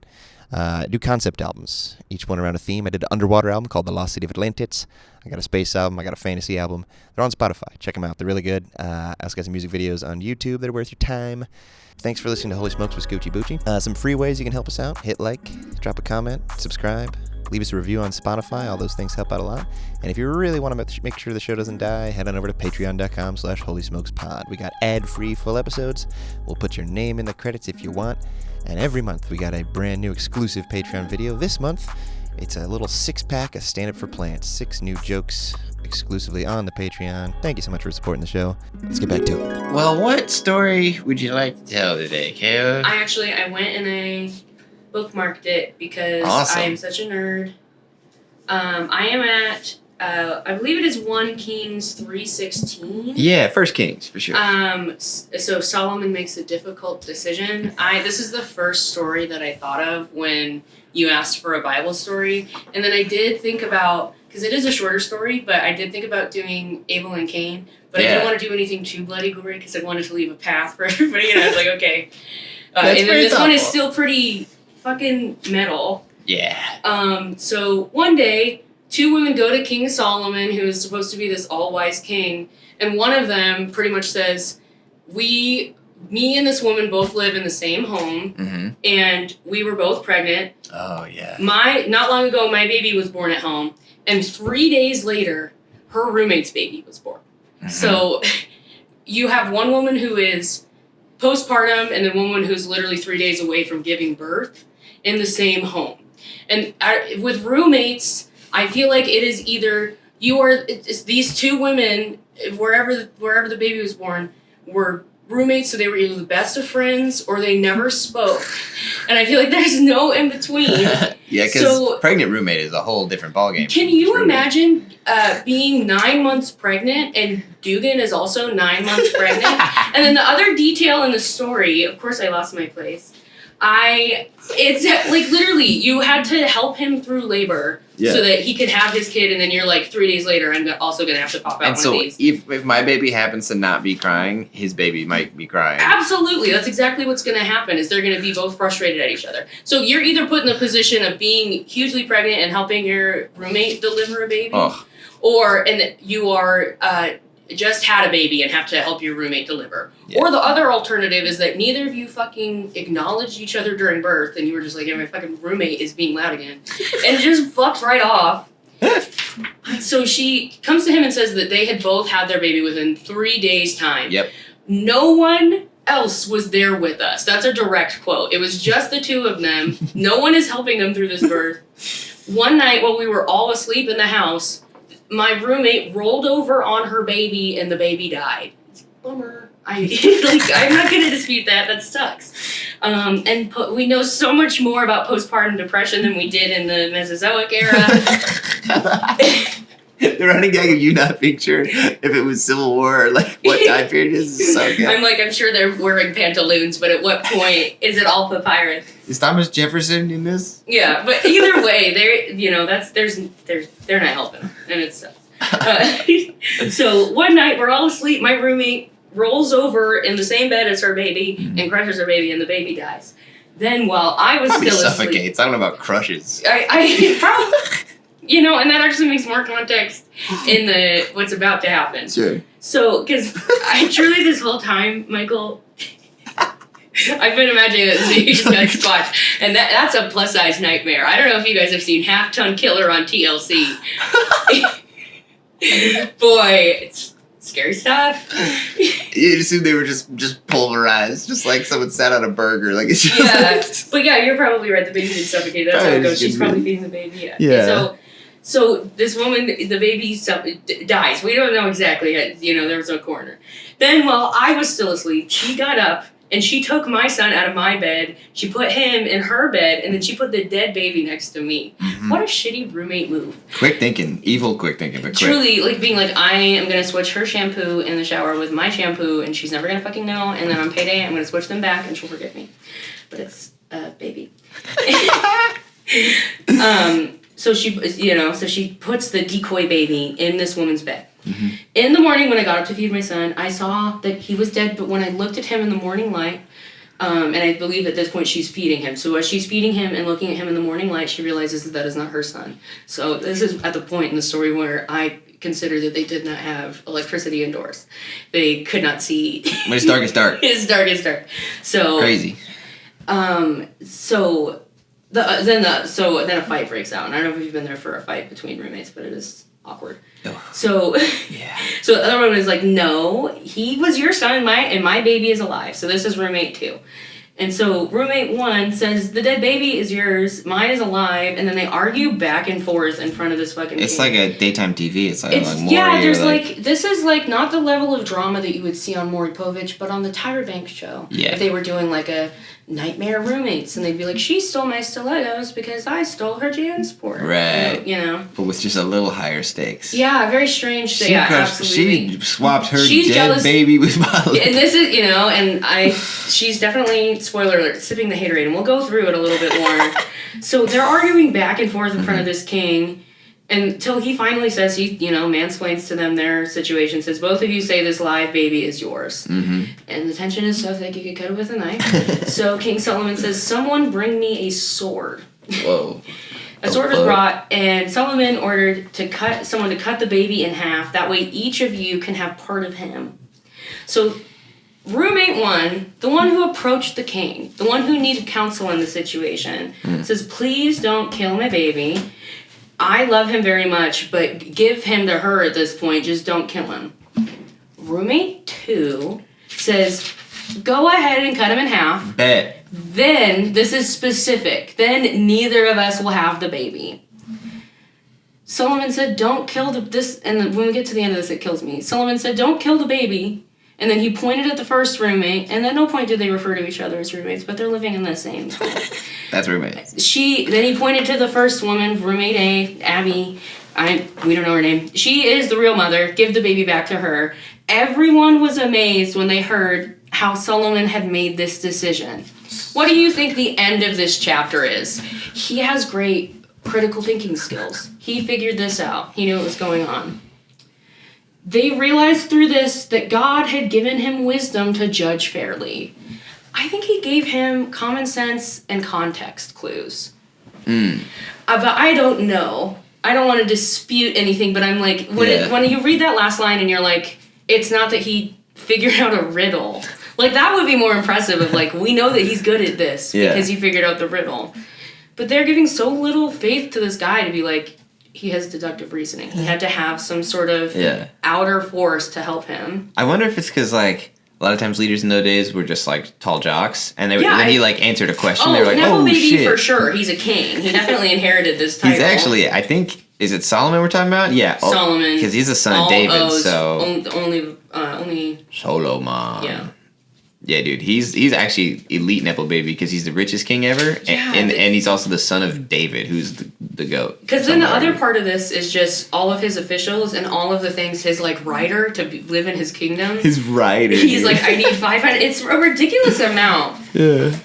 I do concept albums, each one around a theme. I did an underwater album called The Lost City of Atlantis. I got a space album. I got a fantasy album. They're on Spotify. Check them out. They're really good. I also got some music videos on YouTube that are worth your time. Thanks for listening to Holy Smokes with Scoochie Boochie. Some free ways you can help us out. Hit like, drop a comment, subscribe. Leave us a review on Spotify. All those things help out a lot. And if you really want to make sure the show doesn't die, head on over to patreon.com/holysmokespod. We got ad-free full episodes. We'll put your name in the credits if you want. And every month we got a brand new exclusive Patreon video. This month, it's a little 6-pack of Stand Up for Plants. 6 new jokes exclusively on the Patreon. Thank you so much for supporting the show. Let's get back to it. Well, what story would you like to tell today, Kayla? I went and I bookmarked it because Awesome. I am such a nerd. I am at, I believe it is 1 Kings 3:16. Yeah, First Kings, for sure. So Solomon makes a difficult decision. This is the first story that I thought of when you asked for a Bible story. And then I did think about, because it is a shorter story, but I did think about doing Abel and Cain. But I didn't want to do anything too bloody gory because I wanted to leave a path for everybody. And I was like, okay. And then this one is still pretty fucking metal. Yeah. So one day, 2 women go to King Solomon, who is supposed to be this all-wise king, and one of them pretty much says, me and this woman both live in the same home, and we were both pregnant. Oh, yeah. Not long ago, my baby was born at home, and 3 days later, her roommate's baby was born. So you have one woman who is postpartum, and then one woman who's literally 3 days away from giving birth in the same home. And with roommates, I feel like it is either it's these 2 women, wherever the baby was born, were roommates, so they were either the best of friends or they never spoke. And I feel like there's no in between. Yeah, because pregnant roommate is a whole different ballgame. Can you imagine being 9 months pregnant and Dugan is also 9 months pregnant? And then the other detail in the story, of course I lost my place, It's like literally you had to help him through labor so that he could have his kid, and then you're like 3 days later, I'm also gonna have to pop out And one so of these. if my baby happens to not be crying, his baby might be crying. Absolutely, that's exactly what's gonna happen. Is they're gonna be both frustrated at each other. So you're either put in the position of being hugely pregnant and helping your roommate deliver a baby, and you are just had a baby and have to help your roommate deliver. Yeah. Or the other alternative is that neither of you fucking acknowledged each other during birth, and you were just like, yeah, my fucking roommate is being loud again, and just fucked right off. So she comes to him and says that they had both had their baby within 3 days' time. Yep. No one else was there with us. That's a direct quote. It was just the two of them. No one is helping them through this birth. One night while we were all asleep in the house, my roommate rolled over on her baby and the baby died. Bummer. I'm not going to dispute that. That sucks. And we know so much more about postpartum depression than we did in the Mesozoic era. The running gag of you not being sure if it was Civil War or like what time period is so good. I'm sure they're wearing pantaloons, but at what point is it all papyrus? Is Thomas Jefferson in this? Yeah, but either way, they're not helping, and it sucks. So one night we're all asleep. My roommate rolls over in the same bed as her baby and crushes her baby, and the baby dies. Then while I was probably still suffocates. asleep, I don't know about crushes. I probably. And that actually makes more context in what's about to happen. Sure. So, because I truly this whole time, Michael, I've been imagining that he just got squashed, and that's a plus size nightmare. I don't know if you guys have seen Half Ton Killer on TLC. Boy, it's scary stuff. You assume they were just pulverized, just like someone sat on a burger. Like it's just but yeah, you're probably right. The baby did suffocate. That's how it goes. She's probably feeding the baby. Yeah. So this woman, the baby dies. We don't know exactly. There was no coroner. Then while I was still asleep, she got up and she took my son out of my bed. She put him in her bed, and then she put the dead baby next to me. Mm-hmm. What a shitty roommate move. Quick thinking. Evil quick thinking, but quick. Truly, being like, I am going to switch her shampoo in the shower with my shampoo, and she's never going to fucking know, and then on payday, I'm going to switch them back, and she'll forgive me. But it's a baby. So she puts the decoy baby in this woman's bed. Mm-hmm. In the morning when I got up to feed my son, I saw that he was dead, but when I looked at him in the morning light, and I believe at this point she's feeding him. So as she's feeding him and looking at him in the morning light, she realizes that is not her son. So this is at the point in the story where I consider that they did not have electricity indoors. They could not see. When it's dark, it's dark. It's dark, it's dark. So crazy. Then a fight breaks out, and I don't know if you've been there for a fight between roommates, but it is awkward. Oh. So so the other one is like, no, he was your son, and my baby is alive. So this is roommate 2. And so roommate 1 says, the dead baby is yours, mine is alive, and then they argue back and forth in front of this fucking It's game. like a daytime TV. It's like more. Yeah, there's this is not the level of drama that you would see on Maury Povich, but on the Tyra Banks show. Yeah. If they were doing like a nightmare roommates, and they'd be like, she stole my stilettos because I stole her JanSport. Right. But with just a little higher stakes. Yeah, very strange. Absolutely. She swapped her dead baby with my little... And this is, and she's definitely, spoiler alert, sipping the haterade, and we'll go through it a little bit more. So they're arguing back and forth in front of this king, until he finally says, he mansplains to them their situation, says, both of you say this live baby is yours. Mm-hmm. And the tension is so thick you could cut it with a knife. So King Solomon says, someone bring me a sword. Whoa. A sword was brought, and Solomon ordered someone to cut the baby in half. That way each of you can have part of him. So roommate 1, the one who approached the king, the one who needed counsel in the situation, says, please don't kill my baby. I love him very much, but give him to her at this point. Just don't kill him. Roommate 2 says, go ahead and cut him in half. Bet. Then, this is specific, then neither of us will have the baby. Solomon said, don't kill this, and when we get to the end of this, it kills me. Solomon said, don't kill the baby. And then he pointed at the first roommate, and at no point did they refer to each other as roommates, but they're living in the same school. That's roommates. Then he pointed to the first woman, roommate A, Abby. We don't know her name. She is the real mother. Give the baby back to her. Everyone was amazed when they heard how Solomon had made this decision. What do you think the end of this chapter is? He has great critical thinking skills. He figured this out. He knew what was going on. They realized through this that God had given him wisdom to judge fairly. I think he gave him common sense and context clues. But I don't know. I don't want to dispute anything, but I'm like, when you read that last line and you're like, it's not that he figured out a riddle. Like, that would be more impressive of, like, we know that he's good at this because he figured out the riddle. But they're giving so little faith to this guy to be like, he has deductive reasoning. He had to have some sort of outer force to help him. I wonder if it's because, like, a lot of times leaders in those days were just, like, tall jocks. And when he, like, answered a question, they were like, Neville Baby shit. for sure. He's a king. He definitely inherited this title. He's actually, I think, is it Solomon we're talking about? Yeah. Solomon. Because he's the son of David, O's, so. Only. Solomon. Yeah. Yeah, dude, he's actually elite Nepo baby because he's the richest king ever, and he's also the son of David, who's the goat. Because then the other part of this is just all of his officials and all of the things his like rider to live in his kingdom. His rider. He's like, I need 500. It's a ridiculous amount. Yeah.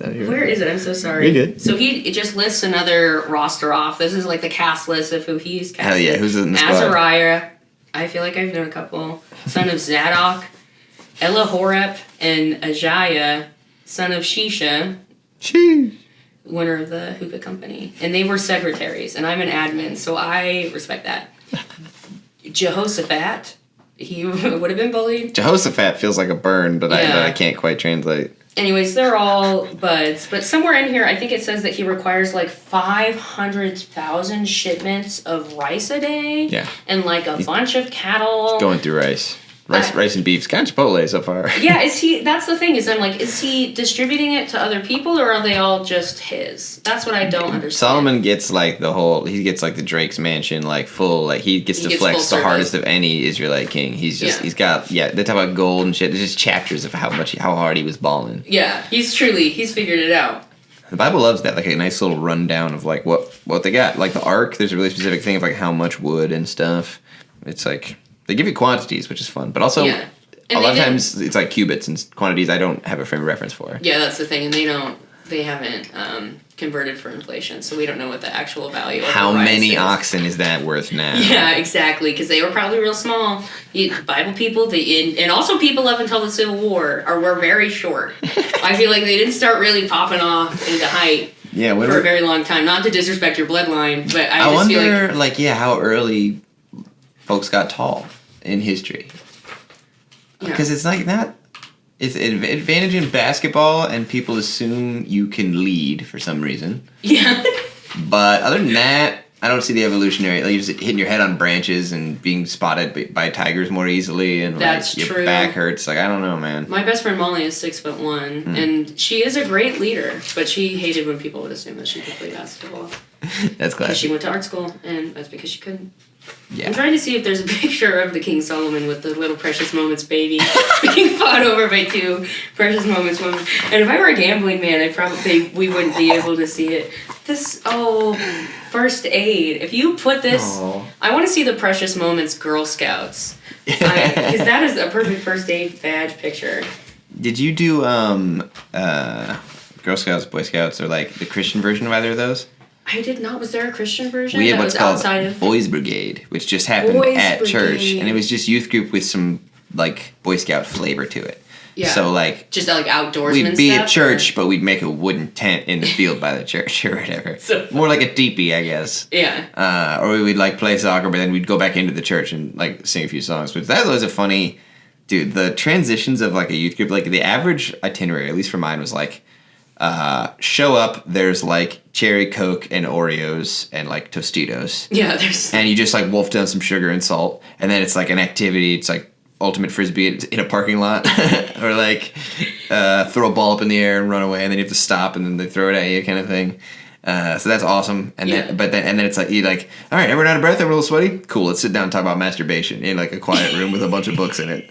Where is it? I'm so sorry. You're good. So he just lists another roster off. This is like the cast list of who he's casted. Hell yeah, who's in the squad? Azariah. I feel like I've known a couple. Son of Zadok. Elahorep and Ahiah, son of Shisha, winner of the hookah company. And they were secretaries, and I'm an admin, so I respect that. Jehoshaphat, he would have been bullied. Jehoshaphat feels like a burn, but I can't quite translate. Anyways, they're all buds. But somewhere in here, I think it says that he requires like 500,000 shipments of rice a day. Yeah. And like a bunch of cattle. Going through rice. Rice and beef's kind of Chipotle so far. Yeah, that's the thing, is I'm like, is he distributing it to other people, or are they all just his? That's what I don't understand. Solomon gets like he gets like the Drake's mansion, like full, like he gets to flex the hardest of any Israelite king. He's just, he's got, they talk about gold and shit. There's just chapters of how hard he was balling. Yeah, he's figured it out. The Bible loves that, like a nice little rundown of like what they got. Like the ark, there's a really specific thing of like how much wood and stuff. It's like, they give you quantities, which is fun, but also a lot of times it's like cubits and quantities I don't have a frame of reference for. Yeah, that's the thing, and they haven't converted for inflation, so we don't know what the actual value of how the rice many is. oxen is that worth now? Yeah, exactly, because they were probably real small. Bible people, and also people up until the Civil War were very short. I feel like they didn't start really popping off into height for a very long time. Not to disrespect your bloodline, but I just wonder, feel like how early folks got tall in history. Because it's like that. It's an advantage in basketball, and people assume you can lead for some reason. Yeah. But other than that, I don't see the evolutionary. Like, you're just hitting your head on branches and being spotted by tigers more easily, and that's your true. back hurts. Like, I don't know, man. My best friend Molly is 6'1", and she is a great leader, but she hated when people would assume that she could play basketball. That's classic. She went to art school, and that's because she couldn't. Yeah. I'm trying to see if there's a picture of the King Solomon with the little Precious Moments baby being fought over by two Precious Moments women. And if I were a gambling man, we wouldn't be able to see it. First aid. If you put this, I want to see the Precious Moments Girl Scouts. Because that is a perfect first aid badge picture. Did you do Girl Scouts, Boy Scouts, or like the Christian version of either of those? I did not. Was there a Christian version? We had that what's was called outside of Boys Brigade, which just happened at church, and it was just youth group with some like Boy Scout flavor to it. Yeah. So like just like outdoorsman we'd be stuff, at church, but we'd make a wooden tent in the field by the church or whatever. So, more like a teepee, I guess. Yeah. Or we would like play soccer, but then we'd go back into the church and like sing a few songs. But that was a funny, dude. The transitions of like a youth group, like the average itinerary, at least for mine, was like. Show up, there's like cherry Coke and Oreos and like Tostitos. Yeah, there's. And you just like wolf down some sugar and salt, and then it's like an activity. It's like ultimate frisbee in a parking lot, or like throw a ball up in the air and run away, and then you have to stop, and then they throw it at you, kind of thing. So that's awesome. And then it's like you like, all right, everyone out of breath, everyone a little sweaty. Cool, let's sit down and talk about masturbation in like a quiet room with a bunch of books in it.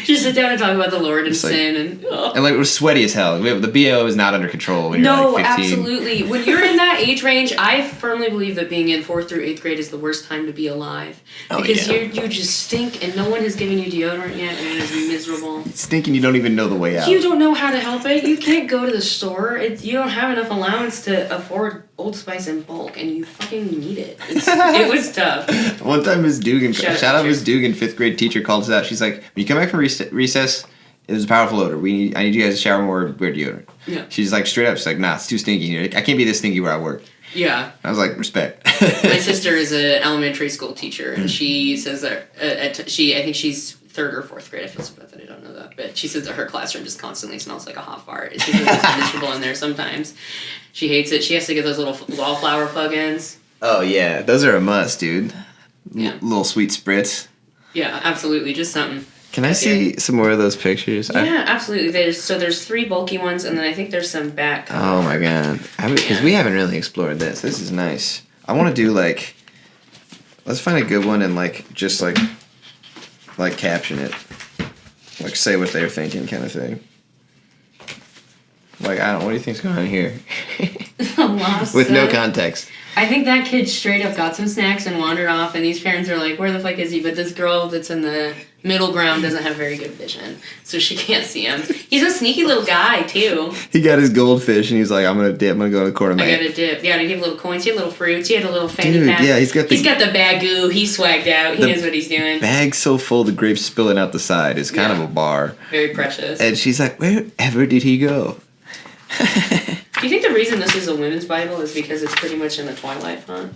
Just sit down and talk about the Lord and Just, like- sin and. Oh. And like we're sweaty as hell. The BO is not under control when you're No, like 15. absolutely. When you're in that age range, I firmly believe that being in 4th through 8th grade is the worst time to be alive. Oh, Because yeah. you just stink and no one has given you deodorant yet and it is miserable. Stinking, you don't even know the way out. You don't know how to help it. You can't go to the store. You don't have enough allowance to afford Old Spice in bulk and you fucking need it. It was tough. One time Miss Dugan, Shout out shout out teacher. Miss Dugan, 5th grade teacher called us out. She's like, when you come back from recess, it was a powerful odor. I need you guys to shower more, wear deodorant. Yeah. She's like, straight up, she's like, nah, it's too stinky here. I can't be this stinky where I work. Yeah. I was like, respect. My sister is an elementary school teacher, and she says that I think she's 3rd or 4th grade. I feel so bad that I don't know that, but she says that her classroom just constantly smells like a hot fart. It's because it's miserable in there sometimes. She hates it. She has to get those little wallflower plugins. Oh, yeah. Those are a must, dude. Yeah. Little sweet spritz. Yeah, absolutely. Just something. Can I see some more of those pictures? Yeah, absolutely. There's 3 bulky ones, and then I think there's some back. Oh, my God. Because we haven't really explored this. This is nice. I want to do, like... Let's find a good one and, like, just, like caption it. Like, say what they're thinking kind of thing. Like, I don't... What do you think's going on here? With no context. I think that kid straight up got some snacks and wandered off, and these parents are like, where the fuck is he? But this girl that's in the middle ground doesn't have very good vision, so she can't see him. He's a sneaky little guy, too. He got his goldfish and he's like, I'm gonna dip, I'm gonna go to the corner. I got a dip. Yeah, he had little coins, he had little fruits, he had a little fanny Dude, pack. yeah, he's got the bagoo, he's swagged out, he knows what he's doing. bag so full the grapes spilling out the side. It's kind of a bar. Very precious. And she's like, wherever did he go? Do you think the reason this is a women's Bible is because it's pretty much in the Twilight font?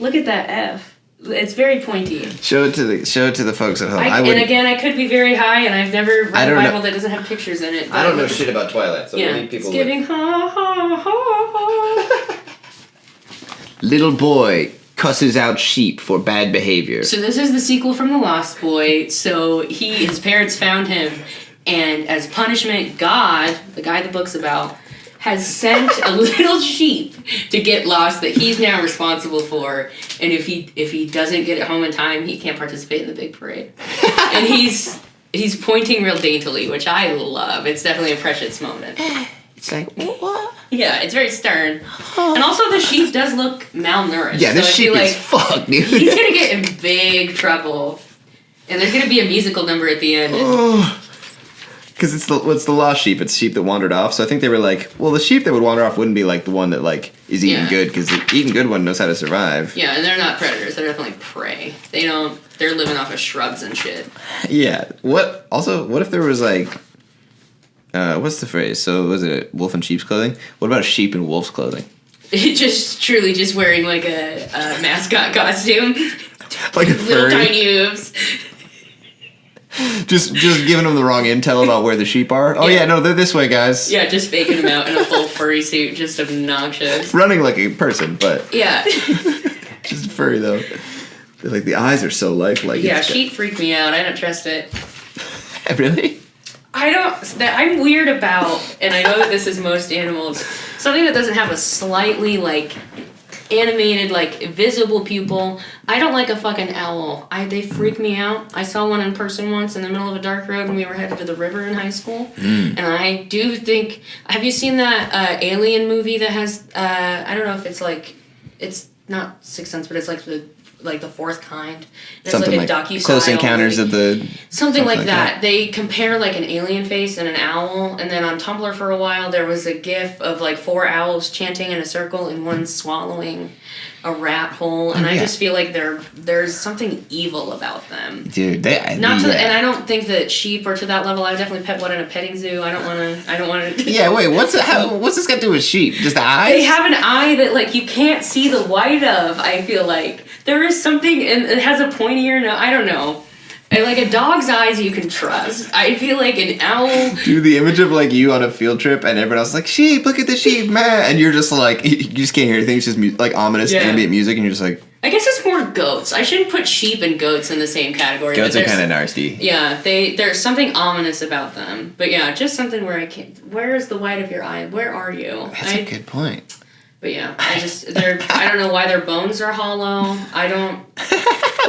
Look at that F. It's very pointy. Show it to the folks at home. And again, I could be very high, and I've never read a Bible that doesn't have pictures in it. I don't know shit about Twilight, so Yeah, we need people. it's giving ha ha ha ha. Little boy cusses out sheep for bad behavior. So this is the sequel from The Lost Boy. So his parents found him, and as punishment, God, the guy the book's about, has sent a little sheep to get lost that he's now responsible for. And if he doesn't get it home in time, he can't participate in the big parade. And he's pointing real daintily, which I love. It's definitely a precious moment. It's like, what? Yeah, it's very stern. And also the sheep does look malnourished. Yeah, this so I sheep feel is fucked, dude. he's gonna get in big trouble. And there's gonna be a musical number at the end. And Because it's the lost sheep. It's sheep that wandered off. So I think they were like, well, the sheep that would wander off wouldn't be like the one that like is eating Yeah. good, because the eating good one knows how to survive. yeah, and they're not predators. They're definitely prey. They're living off of shrubs and shit. Yeah. What if there was like, what's the phrase? So was it wolf in sheep's clothing? What about a sheep in wolf's clothing? Truly just wearing like a mascot costume. Like a Little furry. tiny hooves. Just giving them the wrong intel about where the sheep are. Oh Yeah. yeah, no, they're this way, guys. Yeah, just faking them out in a full furry suit. Just obnoxious. Running like a person, but Yeah. just furry though. Like the eyes are so lifelike. Yeah, It's- sheep freak me out. I don't trust it. Really? I'm weird about, and I know that this is most animals, something that doesn't have a slightly, like, animated, like, visible pupil. I don't like a fucking owl. They freak me out. I saw one in person once in the middle of a dark road when we were headed to the river in high school. And I do think, have you seen that Alien movie that has, I don't know if it's like, it's not Sixth Sense, but it's like the fourth kind. It's Something like a like docu-style Close Encounters movie. of the... Something like that. They compare like an alien face and an owl, and then on Tumblr for a while there was a gif of like 4 owls chanting in a circle and one swallowing a rat hole, and I just feel like there's something evil about them. Dude, And I don't think that sheep are to that level. I would definitely pet one in a petting zoo. I don't want to. Yeah, wait, what's this got to do with sheep? Just the eyes? They have an eye that like you can't see the white of. I feel like there is something, and it has a pointier nose. I don't know. And like a dog's eyes, you can trust. I feel like an owl. Dude, the image of like you on a field trip and everyone else is like, sheep, look at the sheep, man. And you're just like, you just can't hear anything. It's just like ominous ambient music, and you're just like... I guess it's more goats. I shouldn't put sheep and goats in the same category. Goats but are kind of nasty. Yeah, there's something ominous about them. But yeah, just something where I can't... Where is the white of your eye? Where are you? That's a good point. But yeah, I don't know why their bones are hollow. I don't...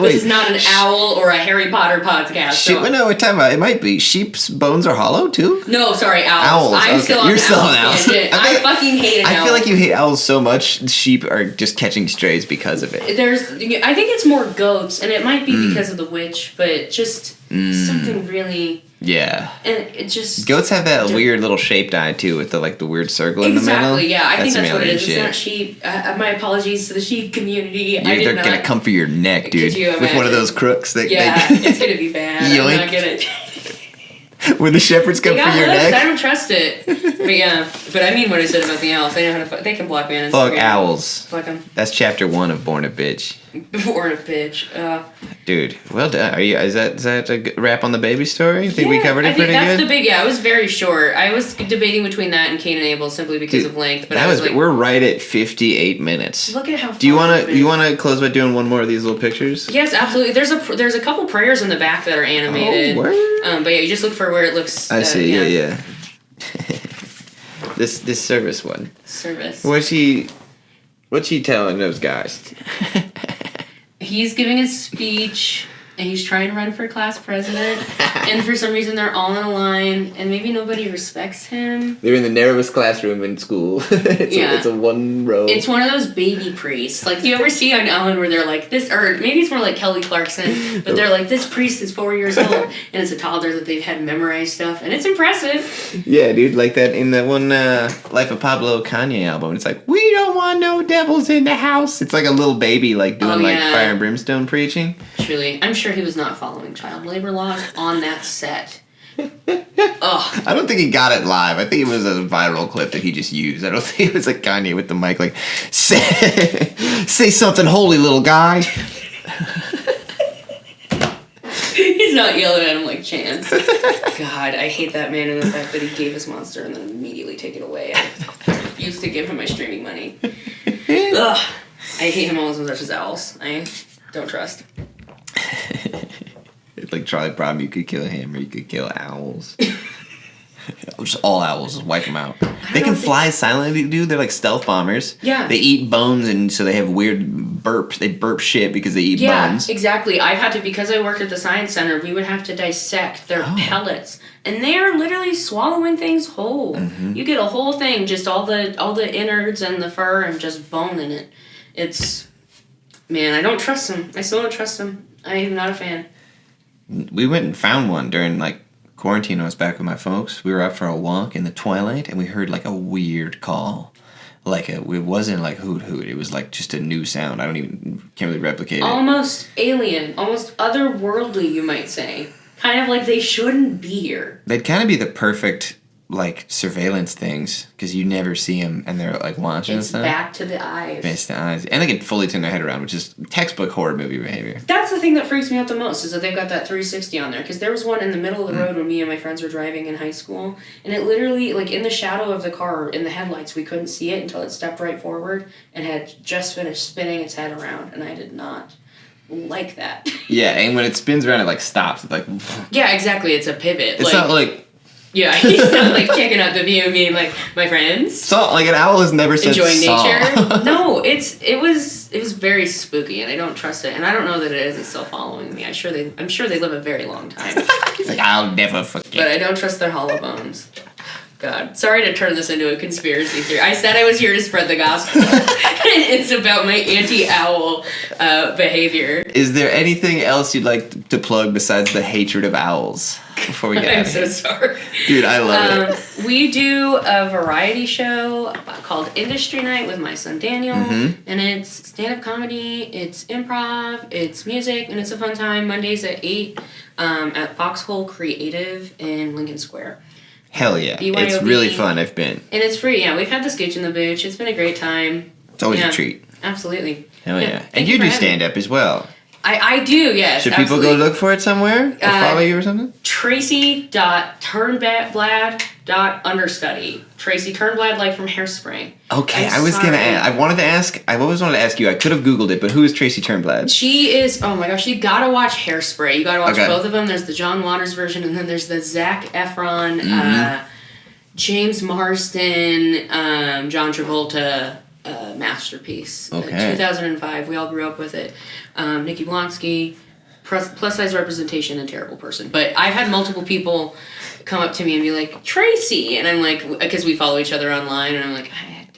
This is not an owl or a Harry Potter podcast. Sheep, no, we're talking about, it might be sheep's bones are hollow too? No, sorry, owls. I'm okay. still on You're still on owls. owls. I fucking hate an owl. I feel like you hate owls so much, sheep are just catching strays because of it. I think it's more goats, and it might be because of the witch, but just something really... Yeah. And it just... Goats have that weird little shaped eye, too, with the weird circle in the middle. Exactly, yeah. I think that's what it is. Shit. It's not sheep. My apologies to the sheep community. They're going to come for your neck, dude. With one of those crooks. It's going to be bad. Yoink. I'm not going to... When the shepherds come for your neck. I don't trust it. But yeah. But I mean what I said about the owls. They know how to... They can block me on Instagram. Fuck owls. Fuck them. That's chapter 1 of Born a Bitch. Born a bitch. Dude, well done. Is that a wrap on the baby story? You think we covered it pretty good? I think that's the big... Yeah, it was very short. I was debating between that and Cain and Abel simply because of length. But we're right at 58 minutes. Look at how far... Do you want to close by doing one more of these little pictures? Yes, absolutely. There's a couple prayers in the back that are animated. Oh, word. But yeah, you just look for where it looks... I see, yeah. This service one. Service. What's he telling those guys? He's giving a speech, and he's trying to run for class president, and for some reason they're all in a line, and maybe nobody respects him. They're in the narrowest classroom in school. It's a one row. It's one of those baby priests. Like, do you ever see on Ellen where they're like, this, or maybe it's more like Kelly Clarkson, but they're like, this priest is 4 years old, and it's a toddler that they've had memorized stuff, and it's impressive. Yeah, dude, like that in the one Life of Pablo Kanye album. It's like, we don't want no devils in the house. It's like a little baby, like doing fire and brimstone preaching. Truly, I'm sure he was not following child labor laws on that set. Ugh. I don't think he got it live. I think it was a viral clip that he just used. I don't think it was like Kanye with the mic like, say something holy, little guy. He's not yelling at him like Chance. God, I hate that man and the fact that he gave his monster and then immediately take it away. I used to give him my streaming money. Ugh. I hate him almost as much as owls. I don't trust. It's like Charlie Brown, you could kill him or you could kill owls. Just all owls, just wipe them out. They can fly silently, dude. They're like stealth bombers. Yeah. They eat bones, and so they have weird burps. They burp shit because they eat bones. Yeah, exactly. I've had to, because I worked at the science center, we would have to dissect their pellets. And they are literally swallowing things whole. Mm-hmm. You get a whole thing, just all the innards and the fur and just bone in it. It's... Man, I don't trust them. I still don't trust them. I am not a fan. We went and found one during, like, quarantine. I was back with my folks. We were out for a walk in the twilight, and we heard, like, a weird call. Like, it wasn't, like, hoot hoot. It was, like, just a new sound. Can't really replicate it. Almost alien. Almost otherworldly, you might say. Kind of like they shouldn't be here. They'd kind of be the perfect... like surveillance things because you never see them and they're like watching it's and stuff. Back to the eyes. Back to the eyes, and they can fully turn their head around, which is textbook horror movie behavior. That's the thing that freaks me out the most is that they've got that 360 on there because there was one in the middle of the road when me and my friends were driving in high school, and it literally like in the shadow of the car in the headlights we couldn't see it until it stepped right forward and had just finished spinning its head around, and I did not like that. Yeah, and when it spins around, it like stops. It's like yeah, exactly. It's a pivot. It's not like. Yeah, he's not like checking out the view, being like, my friends. So, like an owl has never said enjoying saw. nature. No, it was very spooky, and I don't trust it, and I don't know that it isn't still following me. I'm sure they live a very long time. He's like, I'll never forget. But I don't trust their hollow bones. God, sorry to turn this into a conspiracy theory. I said I was here to spread the gospel, and it's about my anti-owl behavior. Is there anything else you'd like to plug besides the hatred of owls? Before we get out of here. I'm so sorry. Dude, I love it. We do a variety show called Industry Night with my son Daniel, and it's stand-up comedy, it's improv, it's music, and it's a fun time. Mondays at 8 at Foxhole Creative in Lincoln Square. Hell yeah. BYOB. It's really fun. I've been. And it's free, yeah. We've had the Scoochie Boochie. It's been a great time. It's always a treat. Absolutely. Hell yeah. And you do stand-up as well. I do, yes. Should people go look for it somewhere? Or follow you or something? Tracy.turnblad.understudy. Tracy Turnblad, like from Hairspray. Okay, I was going to ask. I've always wanted to ask you. I could have Googled it, but who is Tracy Turnblad? She is, oh my gosh, you gotta watch Hairspray. You gotta watch Okay. both of them. There's the John Waters version, and then there's the Zac Efron, James Marsden, John Travolta masterpiece. Okay. 2005. We all grew up with it. Nikki Blonsky, plus size representation and terrible person. But I've had multiple people come up to me and be like, Tracy, and I'm like, because we follow each other online, and I'm like,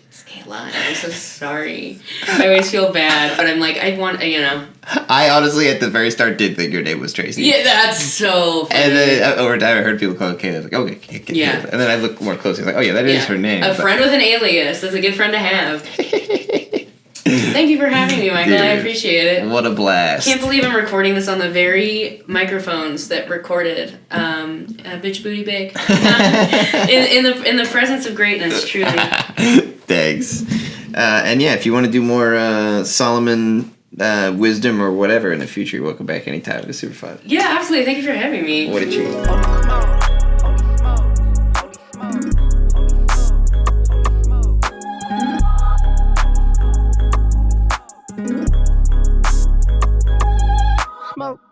it's Kayla, I'm so sorry. I always feel bad, but I'm like, I want, I honestly, at the very start, did think your name was Tracy. Yeah, that's so funny. And then over time, I heard people call it Kayla. I was like, okay, Kayla. Yeah. And then I looked more closely. I was like, oh yeah, that is her name. A friend with an alias. That's a good friend to have. Thank you for having me, Michael. Dude, I appreciate it. What a blast. Can't believe I'm recording this on the very microphones that recorded Bitch Booty Big. in the presence of greatness, truly. Thanks. And yeah, if you want to do more Solomon wisdom or whatever in the future, you're welcome back anytime. It's super fun. Yeah, absolutely. Thank you for having me. What a treat.